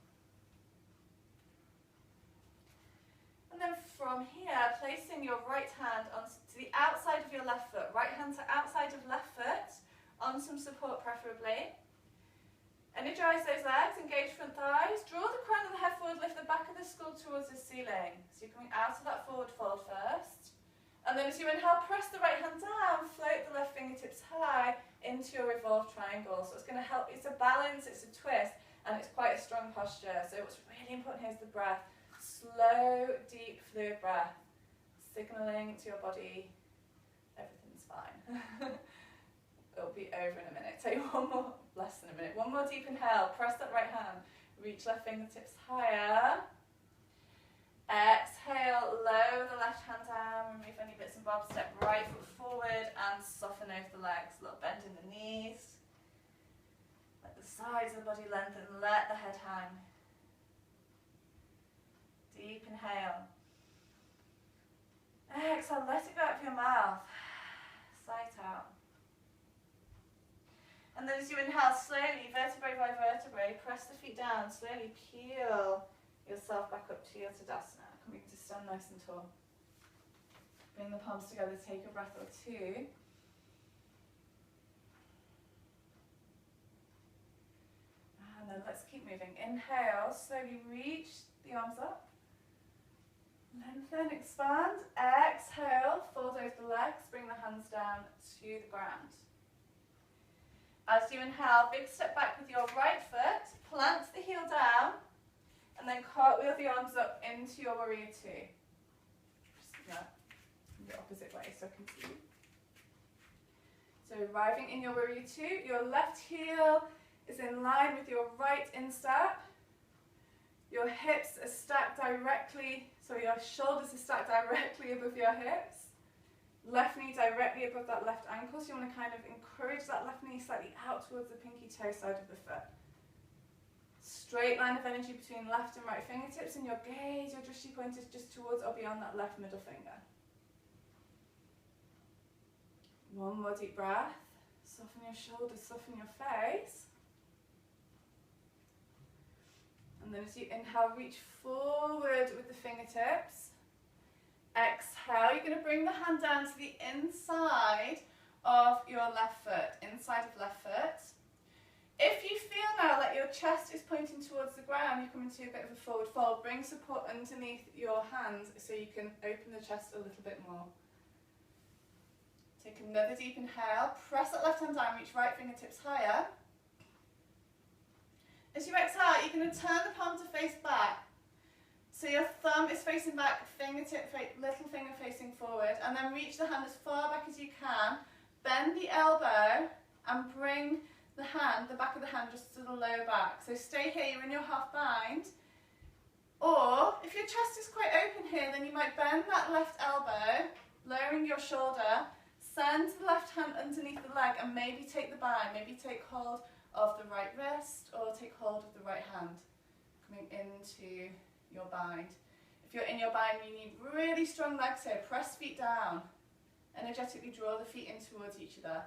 And then from here, placing your right hand onto the outside of your left foot. Right hand to outside of left foot, on some support preferably. Energize those legs, engage front thighs. Draw the crown of the head forward, lift the back of the skull towards the ceiling. So you're coming out of that forward fold first. And then as you inhale, press the right hand down, float the left fingertips high into your revolved triangle. So it's going to help, it's a balance, it's a twist, and it's quite a strong posture. So what's really important here is the breath. Slow, deep, fluid breath, signaling to your body everything's fine. It'll be over in a minute. Take one more, less than a minute. One more deep inhale. Press that right hand. Reach left fingertips higher. Exhale, lower the left hand down. Remove any bits and bobs. Step right foot forward and soften over the legs. A little bend in the knees. Let the sides of the body lengthen. Let the head hang. Deep inhale. Exhale, let it go out of your mouth. Sigh it out. And then as you inhale, slowly, vertebrae by vertebrae, press the feet down, slowly peel yourself back up to your Tadasana. Coming to stand nice and tall. Bring the palms together, take a breath or two. let's keep moving. Inhale, slowly reach the arms up. Lengthen, expand. Exhale, fold over the legs, bring the hands down to the ground. As you inhale, big step back with your right foot, plant the heel down, and then cartwheel the arms up into your warrior two. Just the opposite way so I can see. So arriving in your warrior two, your left heel is in line with your right instep. Your hips are stacked directly, so your shoulders are stacked directly above your hips. Left knee directly above that left ankle, so you want to kind of encourage that left knee slightly out towards the pinky toe side of the foot. Straight line of energy between left and right fingertips, and your gaze, your drishti point is just towards or beyond that left middle finger. One more deep breath. Soften your shoulders, soften your face. And then as you inhale, reach forward with the fingertips. Exhale, you're going to bring the hand down to the inside of your left foot, inside of left foot. If you feel now that your chest is pointing towards the ground, you come into a bit of a forward fold. Bring support underneath your hands so you can open the chest a little bit more. Take another deep inhale. Press that left hand down, reach right fingertips higher. As you exhale, you're going to turn the palm to face back. So your thumb is facing back, little finger facing forward, and then reach the hand as far back as you can. Bend the elbow and bring the hand, the back of the hand, just to the lower back. So stay here, you're in your half bind. Or if your chest is quite open here, then you might bend that left elbow, lowering your shoulder, send the left hand underneath the leg, and maybe take the bind, maybe take hold of the right wrist, or take hold of the right hand, coming into your bind. If you're in your bind, you need really strong legs here. Press feet down. Energetically draw the feet in towards each other.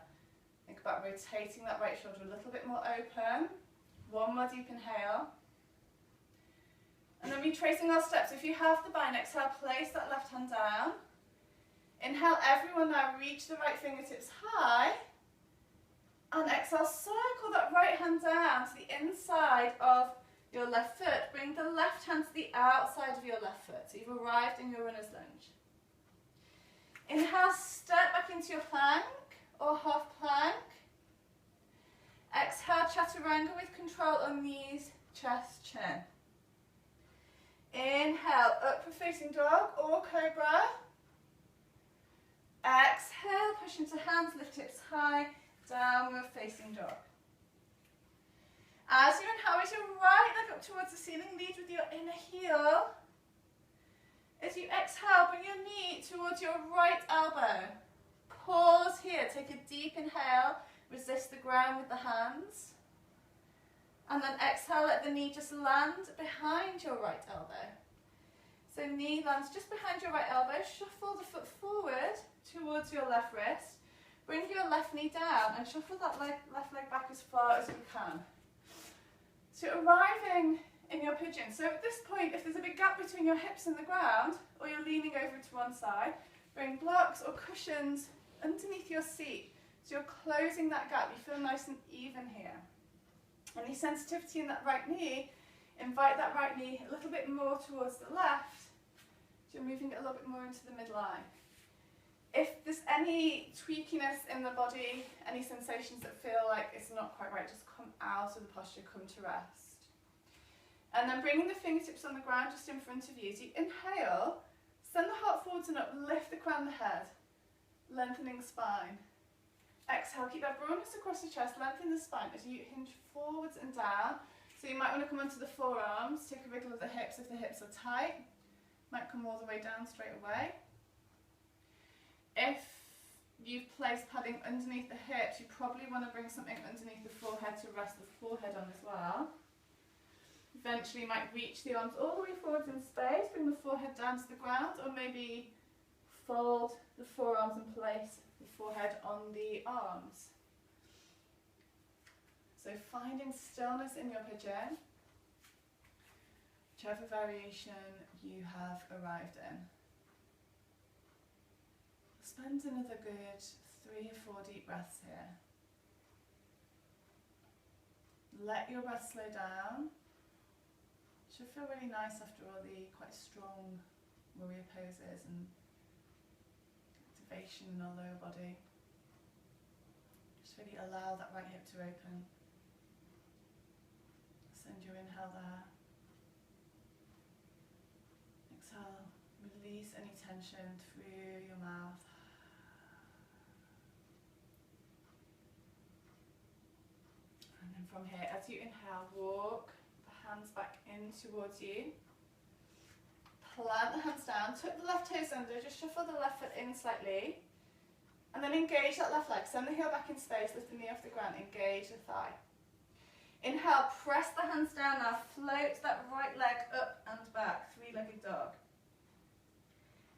Think about rotating that right shoulder a little bit more open. One more deep inhale. And then retracing our steps. If you have the bind, exhale, place that left hand down. Inhale, everyone now reach the right fingertips high. And exhale, circle that right hand down to the inside of your left foot. Bring the left hand to the outside of your left foot. So you've arrived in your runner's lunge. Inhale, step back into your plank or half plank. Exhale, chaturanga with control on knees, chest, chin. Inhale, upward facing dog or cobra. Exhale, push into hands, lift hips high, downward facing dog. As you inhale, raise your right leg up towards the ceiling, lead with your inner heel. As you exhale, bring your knee towards your right elbow. Pause here, take a deep inhale, resist the ground with the hands. And then exhale, let the knee just land behind your right elbow. So knee lands just behind your right elbow, shuffle the foot forward towards your left wrist. Bring your left knee down and shuffle that left leg back as far as you can. So arriving in your pigeon. So at this point, if there's a big gap between your hips and the ground, or you're leaning over to one side, bring blocks or cushions underneath your seat. So you're closing that gap. You feel nice and even here. Any sensitivity in that right knee, invite that right knee a little bit more towards the left. So you're moving it a little bit more into the midline. If there's any tweakiness in the body, any sensations that feel like it's not quite right, just come out of the posture, come to rest. And then bringing the fingertips on the ground just in front of you. As you inhale, send the heart forwards and up, lift the crown of the head, lengthening spine. Exhale, keep that broadness across the chest, lengthen the spine as you hinge forwards and down. So you might want to come onto the forearms, take a wriggle of the hips if the hips are tight. Might come all the way down straight away. If you've placed padding underneath the hips, you probably want to bring something underneath the forehead to rest the forehead on as well. Eventually you might reach the arms all the way forwards in space, bring the forehead down to the ground, or maybe fold the forearms and place the forehead on the arms. So finding stillness in your pigeon, whichever variation you have arrived in. Spend another good 3 or 4 deep breaths here. Let your breath slow down. Should feel really nice after all the quite strong warrior poses and activation in our lower body. Just really allow that right hip to open. Send your inhale there. Exhale, release any tension through your mouth. And then from here, as you inhale, walk the hands back in towards you. Plant the hands down, tuck the left toes under, just shuffle the left foot in slightly. And then engage that left leg, send the heel back in space, lift the knee off the ground, engage the thigh. Inhale, press the hands down now, float that right leg up and back, three-legged dog.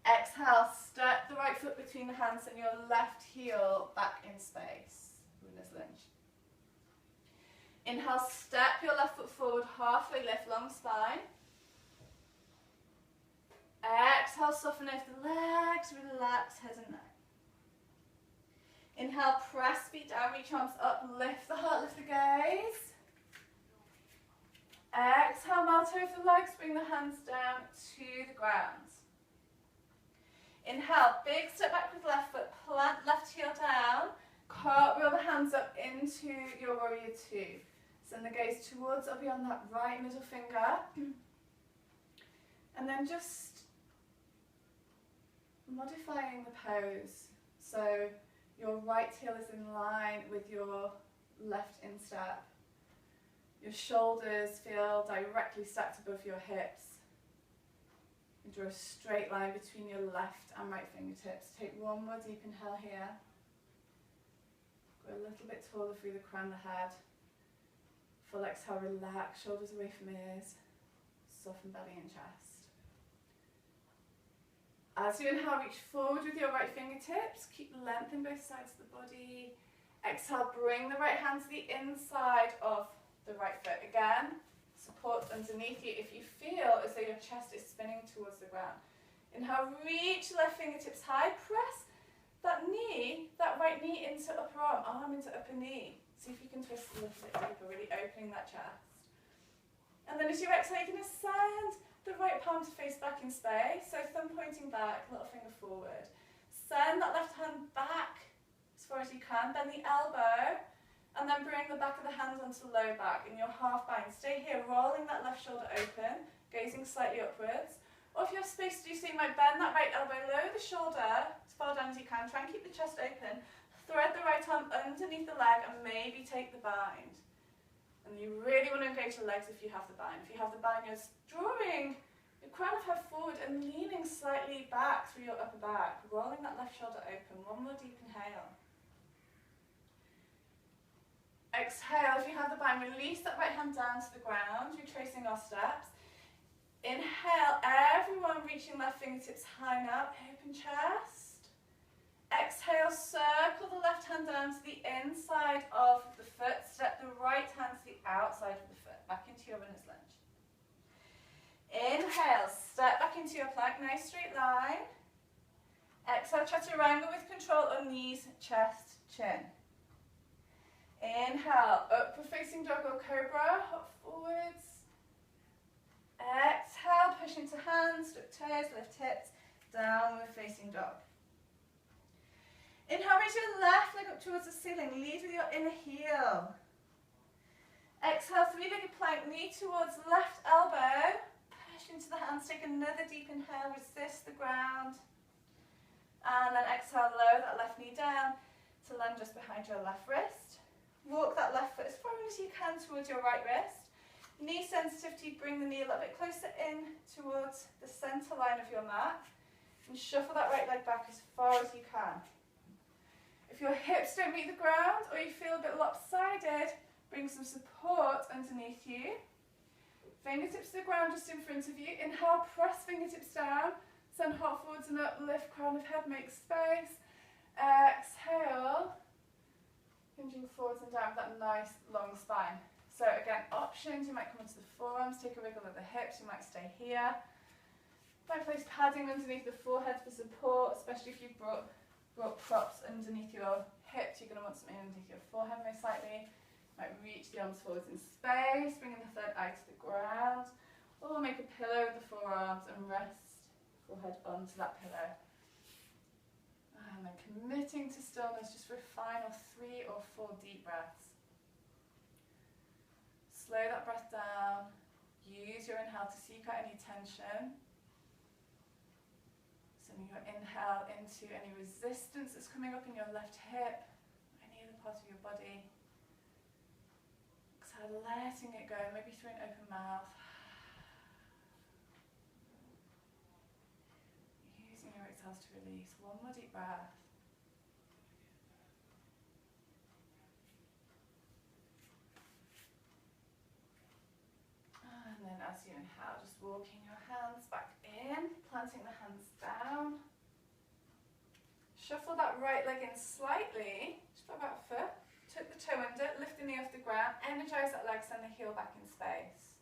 Exhale, step the right foot between the hands and your left heel back in space, runner's lunge. Inhale, step your left foot forward, halfway lift, long spine. Exhale, soften out the legs, relax head and neck. Inhale, press feet down, reach arms up, lift the heart, lift the gaze. Exhale, melt over the legs, bring the hands down to the ground. Inhale, big step back with left foot, plant left heel down, cartwheel the hands up into your warrior two. Send the gaze towards or beyond that right middle finger. And then just modifying the pose. So your right heel is in line with your left instep. Your shoulders feel directly stacked above your hips. You draw a straight line between your left and right fingertips. Take one more deep inhale here. Go a little bit taller through the crown of the head. Full exhale, relax, shoulders away from ears. Soften belly and chest. As you inhale, reach forward with your right fingertips. Keep length in both sides of the body. Exhale, bring the right hand to the inside of the right foot. Again, support underneath you if you feel as though your chest is spinning towards the ground. Inhale, reach left fingertips high. Press that knee, that right knee into upper arm, arm into upper knee. See if you can twist a little bit deeper, really opening that chest. And then as you exhale, you can ascend the right palm to face back in space. So thumb pointing back, little finger forward. Send that left hand back as far as you can. Bend the elbow. And then bring the back of the hands onto the lower back in your half bind. Stay here, rolling that left shoulder open, gazing slightly upwards. Or if you have space to do so, you might bend that right elbow, lower the shoulder as far down as you can. Try and keep the chest open. Thread the right arm underneath the leg and maybe take the bind. And you really want to engage the legs if you have the bind. If you have the bind, you're drawing your crown of head forward and leaning slightly back through your upper back. Rolling that left shoulder open. One more deep inhale. Exhale, if you have the bind, release that right hand down to the ground, retracing our steps. Inhale, everyone reaching left fingertips high now, open chest. Exhale, circle the left hand down to the inside of the foot, step the right hand to the outside of the foot, back into your runner's lunge. Inhale, step back into your plank, nice straight line. Exhale, chaturanga with control on knees, chest, chin. Inhale, upward facing dog or cobra, hop forwards. Exhale, push into hands, tuck toes, lift hips, downward facing dog. Inhale, raise your left leg up towards the ceiling, lead with your inner heel. Exhale, three-legged plank, knee towards left elbow, push into the hands, take another deep inhale, resist the ground. And then exhale, lower that left knee down to land just behind your left wrist. Walk that left foot as far as you can towards your right wrist. Knee sensitivity, bring the knee a little bit closer in towards the center line of your mat. And shuffle that right leg back as far as you can. If your hips don't meet the ground or you feel a bit lopsided, bring some support underneath you. Fingertips to the ground just in front of you. Inhale, press fingertips down. Send heart forwards and up, lift crown of head, make space. Exhale. Hinging forwards and down with that nice long spine. So again, options, you might come onto the forearms, take a wiggle of the hips, you might stay here. Might place padding underneath the forehead for support, especially if you've brought props underneath your hips, you're going to want something underneath your forehead most likely. Might reach the arms forwards in space, bringing the third eye to the ground, or make a pillow with the forearms and rest forehead onto that pillow. And then committing to stillness just for a final 3 or 4 deep breaths. Slow that breath down. Use your inhale to seek out any tension. Sending your inhale into any resistance that's coming up in your left hip, any other part of your body. Exhale, letting it go, maybe through an open mouth. Using your exhales to release. One more deep breath. And then as you inhale, just walking your hands back in, planting the hands down. Shuffle that right leg in slightly, just about a foot. Tuck the toe under, lift the knee off the ground, energize that leg, send the heel back in space.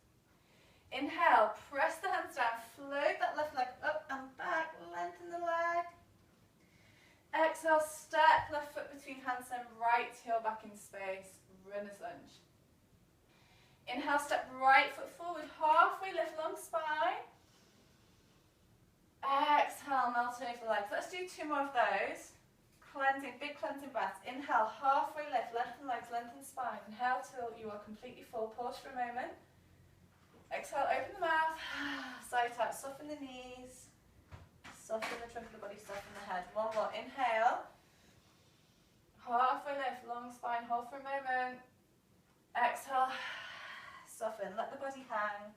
Inhale, press the hands down, float that left leg up and back, lengthen the leg. Exhale, step left foot between hands, then right heel back in space, runner's lunge. Inhale, step right foot forward, halfway lift, long spine. Exhale, melt over legs. Let's do 2 more of those. Cleansing, big cleansing breaths. Inhale, halfway lift, lengthen legs, lengthen spine. Inhale till you are completely full. Pause for a moment. Exhale, open the mouth. Side out, soften the knees. Soften the trunk of the body, soften the head. One more. Inhale. Halfway lift, long spine, hold for a moment. Exhale. Soften, let the body hang.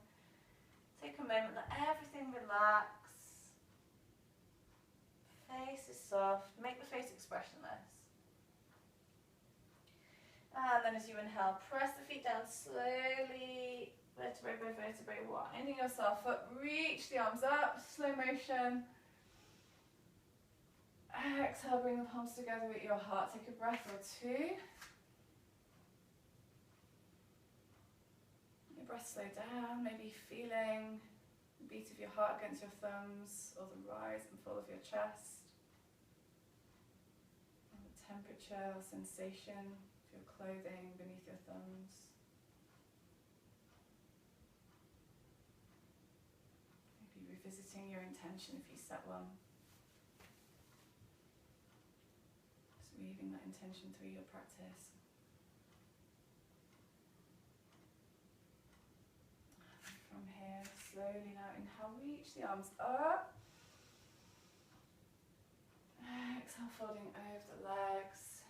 Take a moment, let everything relax. Face is soft, make the face expressionless. And then as you inhale, press the feet down slowly, vertebrae by vertebrae, winding yourself up, reach the arms up, slow motion. Exhale, bring the palms together at your heart, take a breath or 2. Breath slow down, maybe feeling the beat of your heart against your thumbs or the rise and fall of your chest. And the temperature or sensation of your clothing beneath your thumbs. Maybe revisiting your intention if you set one. Just weaving that intention through your practice. From here, slowly now, inhale, reach the arms up. Exhale, folding over the legs.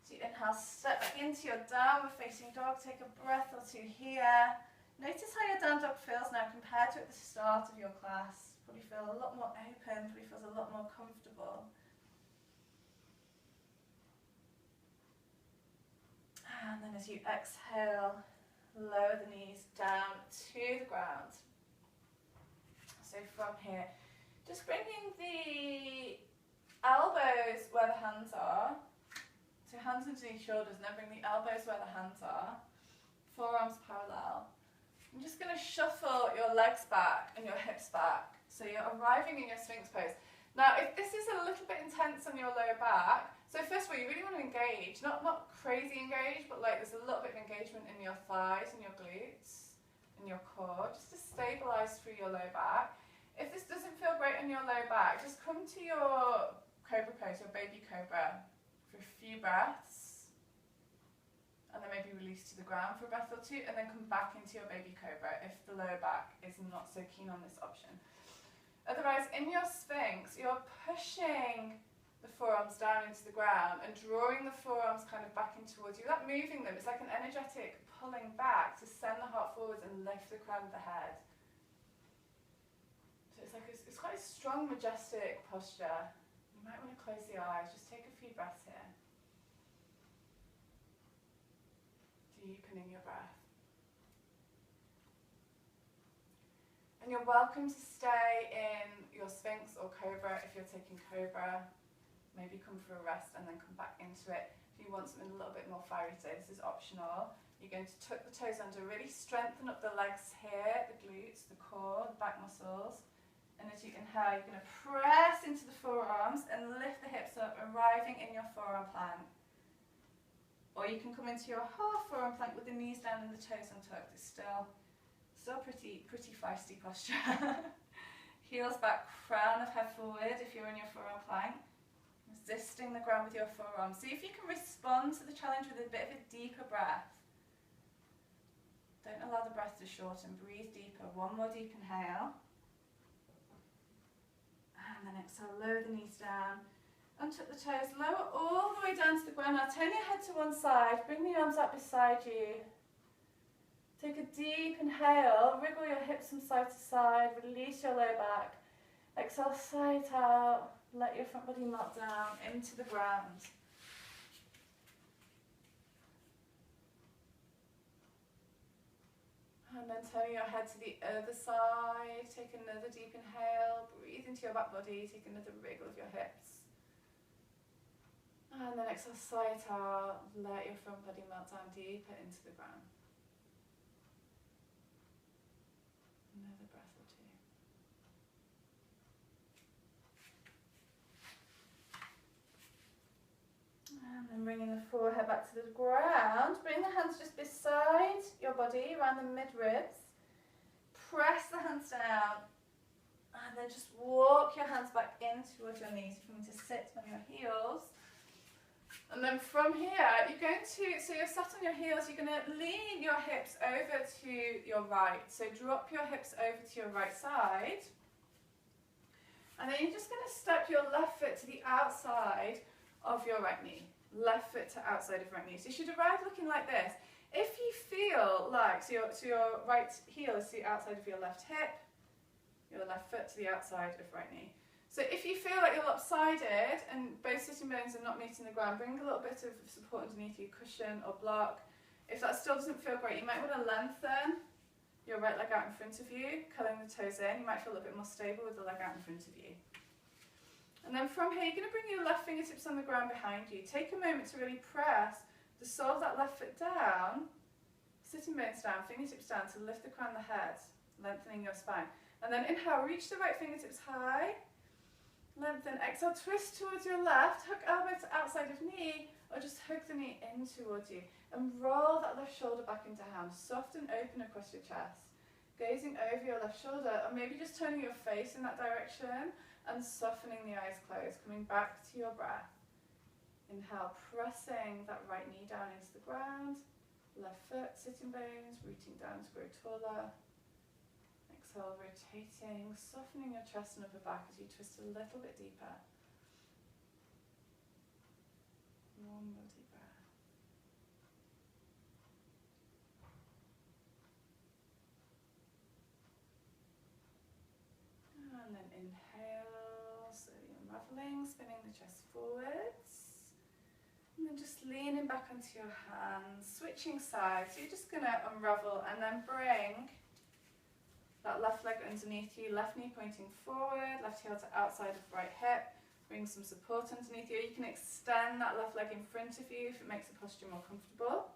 So you inhale, step back into your downward facing dog, take a breath or 2 here. Notice how your down dog feels now compared to at the start of your class. Probably feel a lot more open, probably feels a lot more comfortable. And then as you exhale, lower the knees down to the ground. So from here, just bringing the elbows where the hands are. So hands underneath shoulders, and then bring the elbows where the hands are. Forearms parallel. I'm just going to shuffle your legs back and your hips back. So you're arriving in your Sphinx pose. Now, if this is a little bit intense on your lower back, so first of all, you really want to engage, not crazy engage, but like there's a little bit of engagement in your thighs and your glutes, and your core, just to stabilize through your low back. If this doesn't feel great on your low back, just come to your cobra pose, your baby cobra, for a few breaths, and then maybe release to the ground for a breath or 2, and then come back into your baby cobra if the lower back is not so keen on this option. Otherwise, in your Sphinx, you're pushing the forearms down into the ground and drawing the forearms kind of back in towards you, without moving them. It's like an energetic pulling back to send the heart forwards and lift the crown of the head. So it's quite a strong, majestic posture. You might want to close the eyes, just take a few breaths here. Deepening your breath. And you're welcome to stay in your Sphinx or Cobra if you're taking Cobra. Maybe come for a rest and then come back into it. If you want something a little bit more fiery today, this is optional. You're going to tuck the toes under, really strengthen up the legs here, the glutes, the core, the back muscles. And as you inhale, you're going to press into the forearms and lift the hips up, arriving in your forearm plank. Or you can come into your half forearm plank with the knees down and the toes untucked. It's still pretty feisty posture. Heels back, crown of head forward if you're in your forearm plank. Resisting the ground with your forearms. See if you can respond to the challenge with a bit of a deeper breath. Don't allow the breath to shorten. Breathe deeper. One more deep inhale. And then exhale, lower the knees down. Untuck the toes, lower all the way down to the ground. Now turn your head to one side, bring the arms up beside you. Take a deep inhale, wriggle your hips from side to side, release your lower back. Exhale, side out, let your front body melt down into the ground. And then turning your head to the other side, take another deep inhale, breathe into your back body, take another wriggle of your hips. And then exhale, side out, let your front body melt down deeper into the ground. Another breath or two. And then bringing the forehead back to the ground. Bring the hands just beside your body, around the mid-ribs. Press the hands down. And then just walk your hands back in towards your knees. You're going to sit on your heels. And then from here, you're going to, so you're sat on your heels, you're going to lean your hips over to your right. So drop your hips over to your right side. And then you're just going to step your left foot to the outside of your right knee. Left foot to outside of right knee. So you should arrive looking like this. If you feel like, so your right heel is to the outside of your left hip, your left foot to the outside of right knee. So if you feel like you're lopsided and both sitting bones are not meeting the ground, bring a little bit of support underneath you, cushion or block. If that still doesn't feel great, you might want to lengthen your right leg out in front of you, curling the toes in. You might feel a little bit more stable with the leg out in front of you. And then from here, you're going to bring your left fingertips on the ground behind you. Take a moment to really press the sole of that left foot down, sitting bones down, fingertips down to lift the crown of the head, lengthening your spine. And then inhale, reach the right fingertips high. Lengthen, exhale, twist towards your left, hook elbow to outside of knee, or just hook the knee in towards you. And roll that left shoulder back into hand. Soft and open across your chest. Gazing over your left shoulder, or maybe just turning your face in that direction, and softening the eyes closed, coming back to your breath. Inhale, pressing that right knee down into the ground. Left foot, sitting bones, rooting down to grow taller. Exhale, rotating, softening your chest and upper back as you twist a little bit deeper. One more deep breath. And then inhale, slowly unraveling, spinning the chest forwards. And then just leaning back onto your hands, switching sides. So you're just going to unravel and then bring that left leg underneath you, left knee pointing forward, left heel to outside of right hip. Bring some support underneath you. You can extend that left leg in front of you if it makes the posture more comfortable.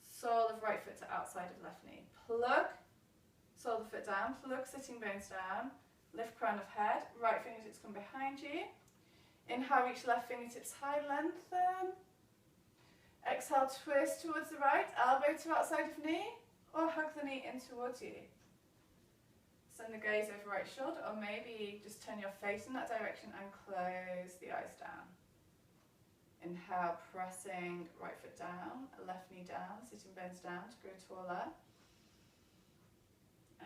Sole of right foot to outside of left knee. Plug, sole of foot down, plug sitting bones down, lift crown of head, right fingertips come behind you. Inhale, reach left fingertips high, lengthen. Exhale, twist towards the right, elbow to outside of knee, or hug the knee in towards you. Send the gaze over right shoulder, or maybe just turn your face in that direction and close the eyes down. Inhale, pressing right foot down, left knee down, sitting bones down to grow taller.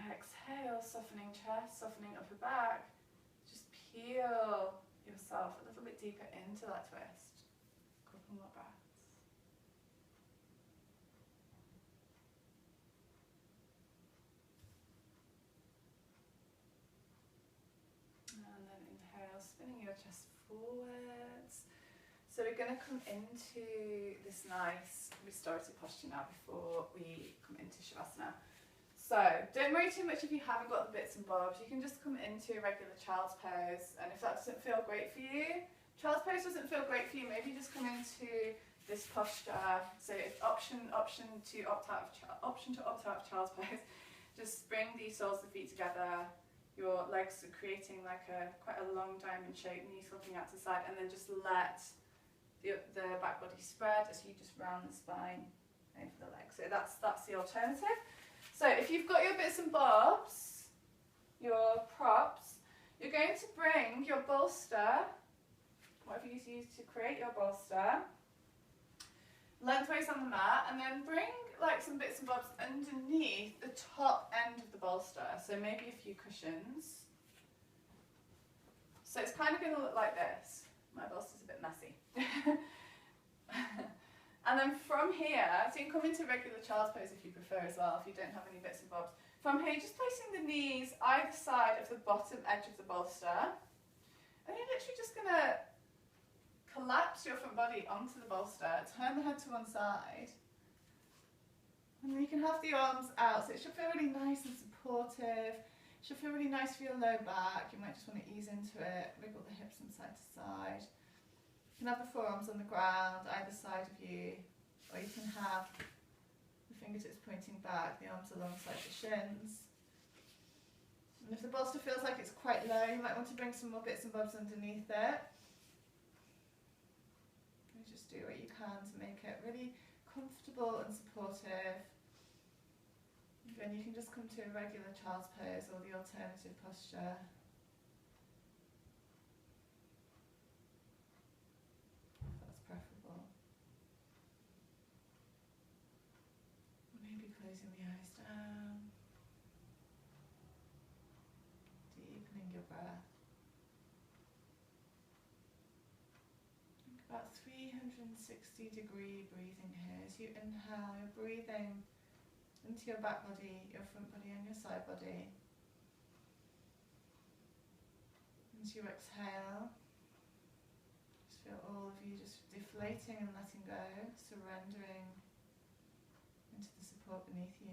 Exhale, softening chest, softening upper back. Just peel yourself a little bit deeper into that twist. Couple more breaths. Spinning your chest forwards. So we're going to come into this nice restorative posture now before we come into Shavasana. So don't worry too much if you haven't got the bits and bobs. You can just come into a regular child's pose, and if that doesn't feel great for you, child's pose doesn't feel great for you, maybe just come into this posture. So it's option to opt out of child's pose. Just bring the soles of the feet together. Your legs are creating like quite a long diamond shape, knees looking out to the side, and then just let the back body spread as you just round the spine over the legs. So that's the alternative. So if you've got your bits and bobs, your props, you're going to bring your bolster, whatever you use to create your bolster, lengthways on the mat, and then bring like some bits and bobs underneath the top end of the bolster. So maybe a few cushions. So it's kind of going to look like this. My bolster's a bit messy. And then from here, so you can come into regular child's pose if you prefer as well, if you don't have any bits and bobs. From here, just placing the knees either side of the bottom edge of the bolster. And you're literally just going to collapse your front body onto the bolster, turn the head to one side. And then you can have the arms out, so it should feel really nice and supportive. It should feel really nice for your low back. You might just want to ease into it, wiggle the hips from side to side. You can have the forearms on the ground, either side of you, or you can have the fingertips pointing back, the arms alongside the shins. And if the bolster feels like it's quite low, you might want to bring some more bits and bobs underneath it. You just do what you can to make it really comfortable and supportive. Then you can just come to a regular child's pose or the alternative posture. If that's preferable. Maybe closing the eyes down. Deepening your breath. Think about 360-degree breathing here. As you inhale, you're breathing into your back body, your front body and your side body. As you exhale, just feel all of you just deflating and letting go, surrendering into the support beneath you.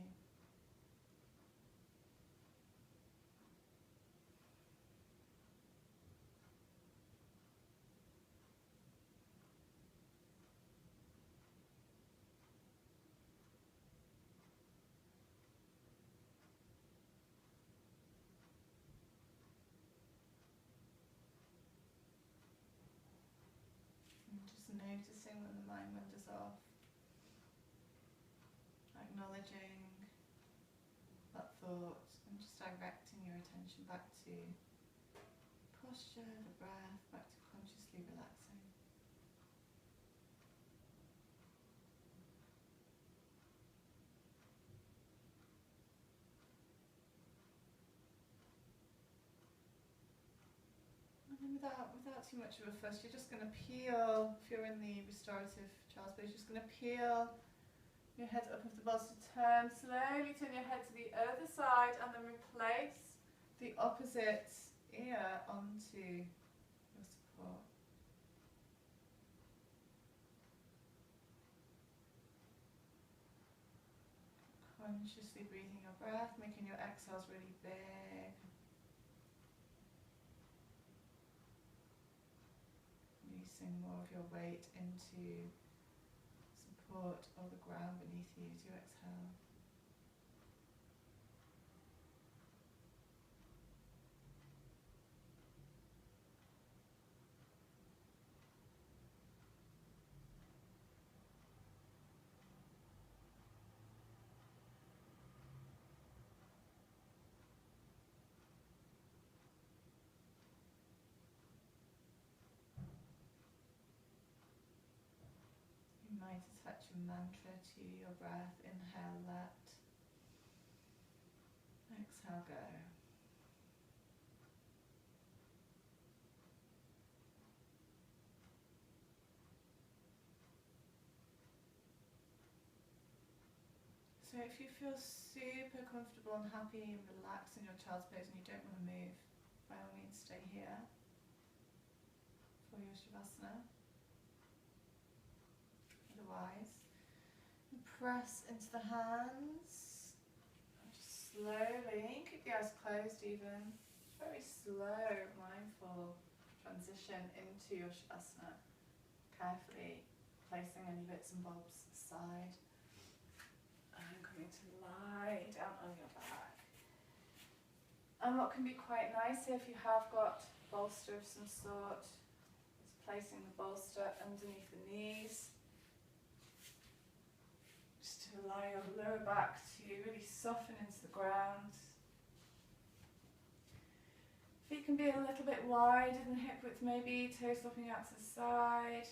Noticing when the mind wanders off, acknowledging that thought and just directing your attention back to posture, the breath, back to consciously relaxing. Without too much of a fuss, you're just going to peel, if you're in the restorative child's pose, you're just going to peel your head up of the bolster, slowly turn your head to the other side and then replace the opposite ear onto your support. Consciously breathing your breath, making your exhales really big. Releasing more of your weight into support of the ground beneath you as you exhale. You might attach a mantra to your breath. Inhale, let. Exhale, go. So if you feel super comfortable and happy and relaxed in your child's pose and you don't want to move, by all means stay here for your Shavasana. Otherwise, press into the hands. Just slowly, keep the eyes closed even. Very slow, mindful transition into your Shavasana. Carefully placing any bits and bobs aside. And coming to lie down on your back. And what can be quite nice here, if you have got bolster of some sort, is placing the bolster underneath the knees, just to allow your lower back to really soften into the ground. Feet can be a little bit wider than hip width maybe, toes flopping out to the side.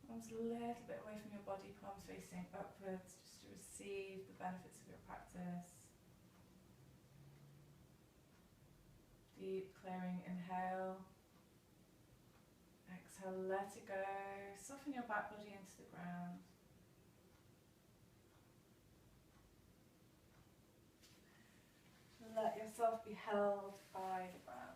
Arms a little bit away from your body, palms facing upwards, just to receive the benefits of your practice. Deep clearing inhale. Exhale, let it go. Soften your back body into the ground. Let yourself be held by the ground.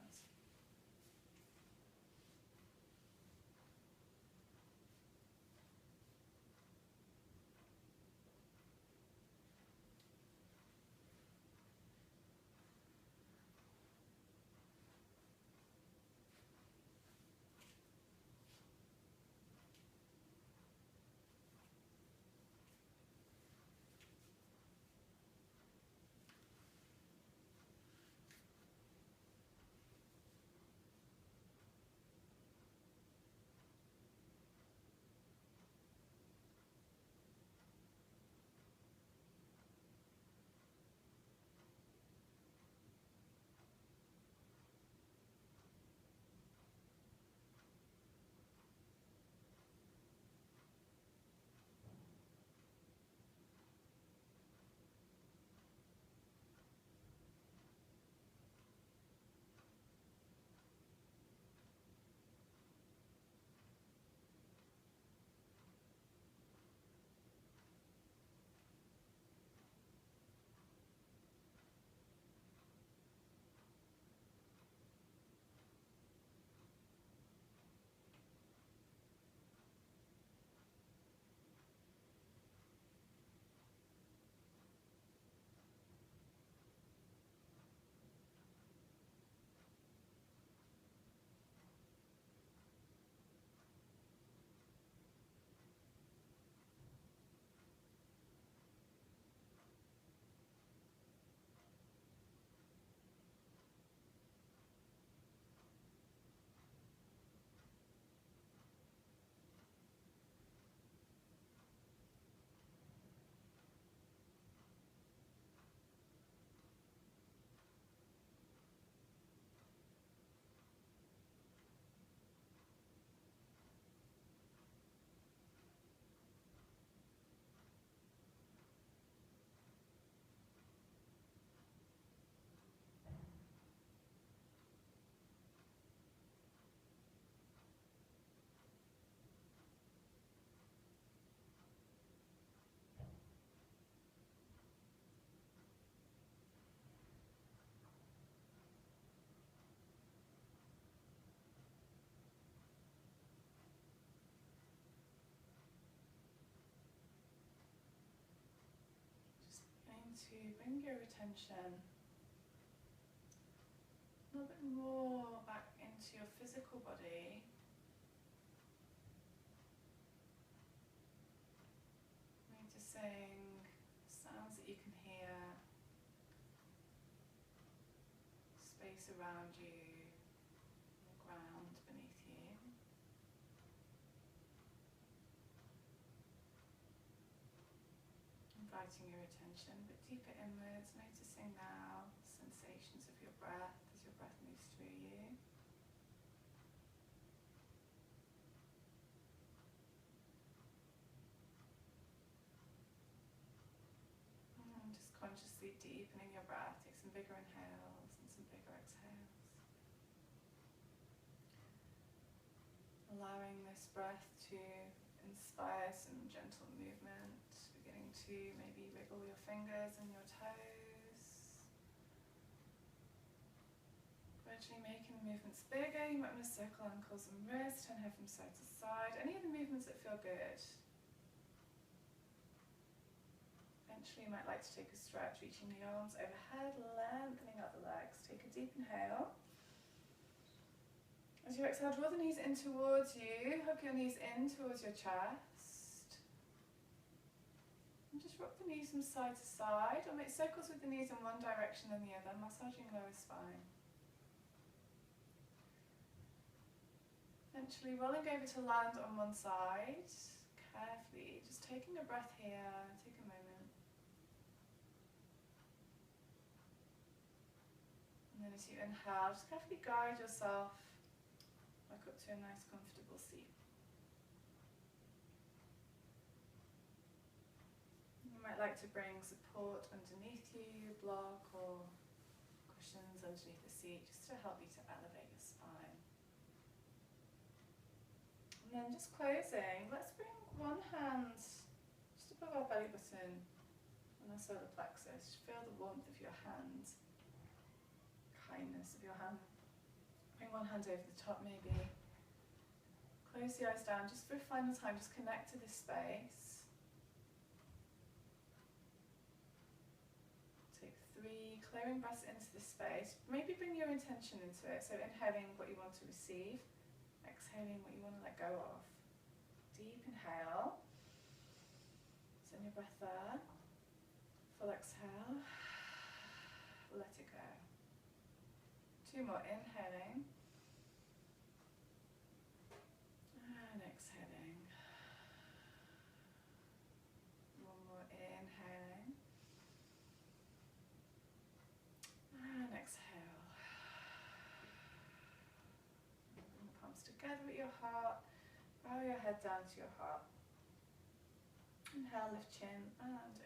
To bring your attention a little bit more back into your physical body. Noticing sounds that you can hear, space around you, the ground beneath you. Inviting your attention a bit deeper inwards, noticing now sensations of your breath as your breath moves through you. And just consciously deepening your breath. Take some bigger inhales and some bigger exhales. Allowing this breath to inspire some gentle movement. Beginning to maybe wiggle your fingers and your toes. Gradually making the movements bigger. You might want to circle ankles and wrists, turn head from side to side. Any of the movements that feel good. Eventually you might like to take a stretch, reaching the arms overhead, lengthening out the legs. Take a deep inhale. As you exhale, draw the knees in towards you. Hug your knees in towards your chest. And just rock the knees from side to side, or make circles with the knees in one direction and the other, massaging lower spine. Eventually rolling over to land on one side, carefully, just taking a breath here, take a moment. And then as you inhale, just carefully guide yourself back up to a nice comfortable seat. You might like to bring support underneath you, block or cushions underneath the seat, just to help you to elevate your spine. And then just closing, let's bring one hand just above our belly button and our solar plexus. Feel the warmth of your hand, kindness of your hand. Bring one hand over the top maybe. Close the eyes down just for a final time, just connect to this space. Take 3 clearing breaths into this space. Maybe bring your intention into it, so inhaling what you want to receive, exhaling what you want to let go of. Deep inhale, send your breath there. Full exhale, let it go. 2 more, inhaling and exhaling. 1 more, inhaling and exhale. Bring the palms together at your heart. Bow your head down to your heart. Inhale, lift chin and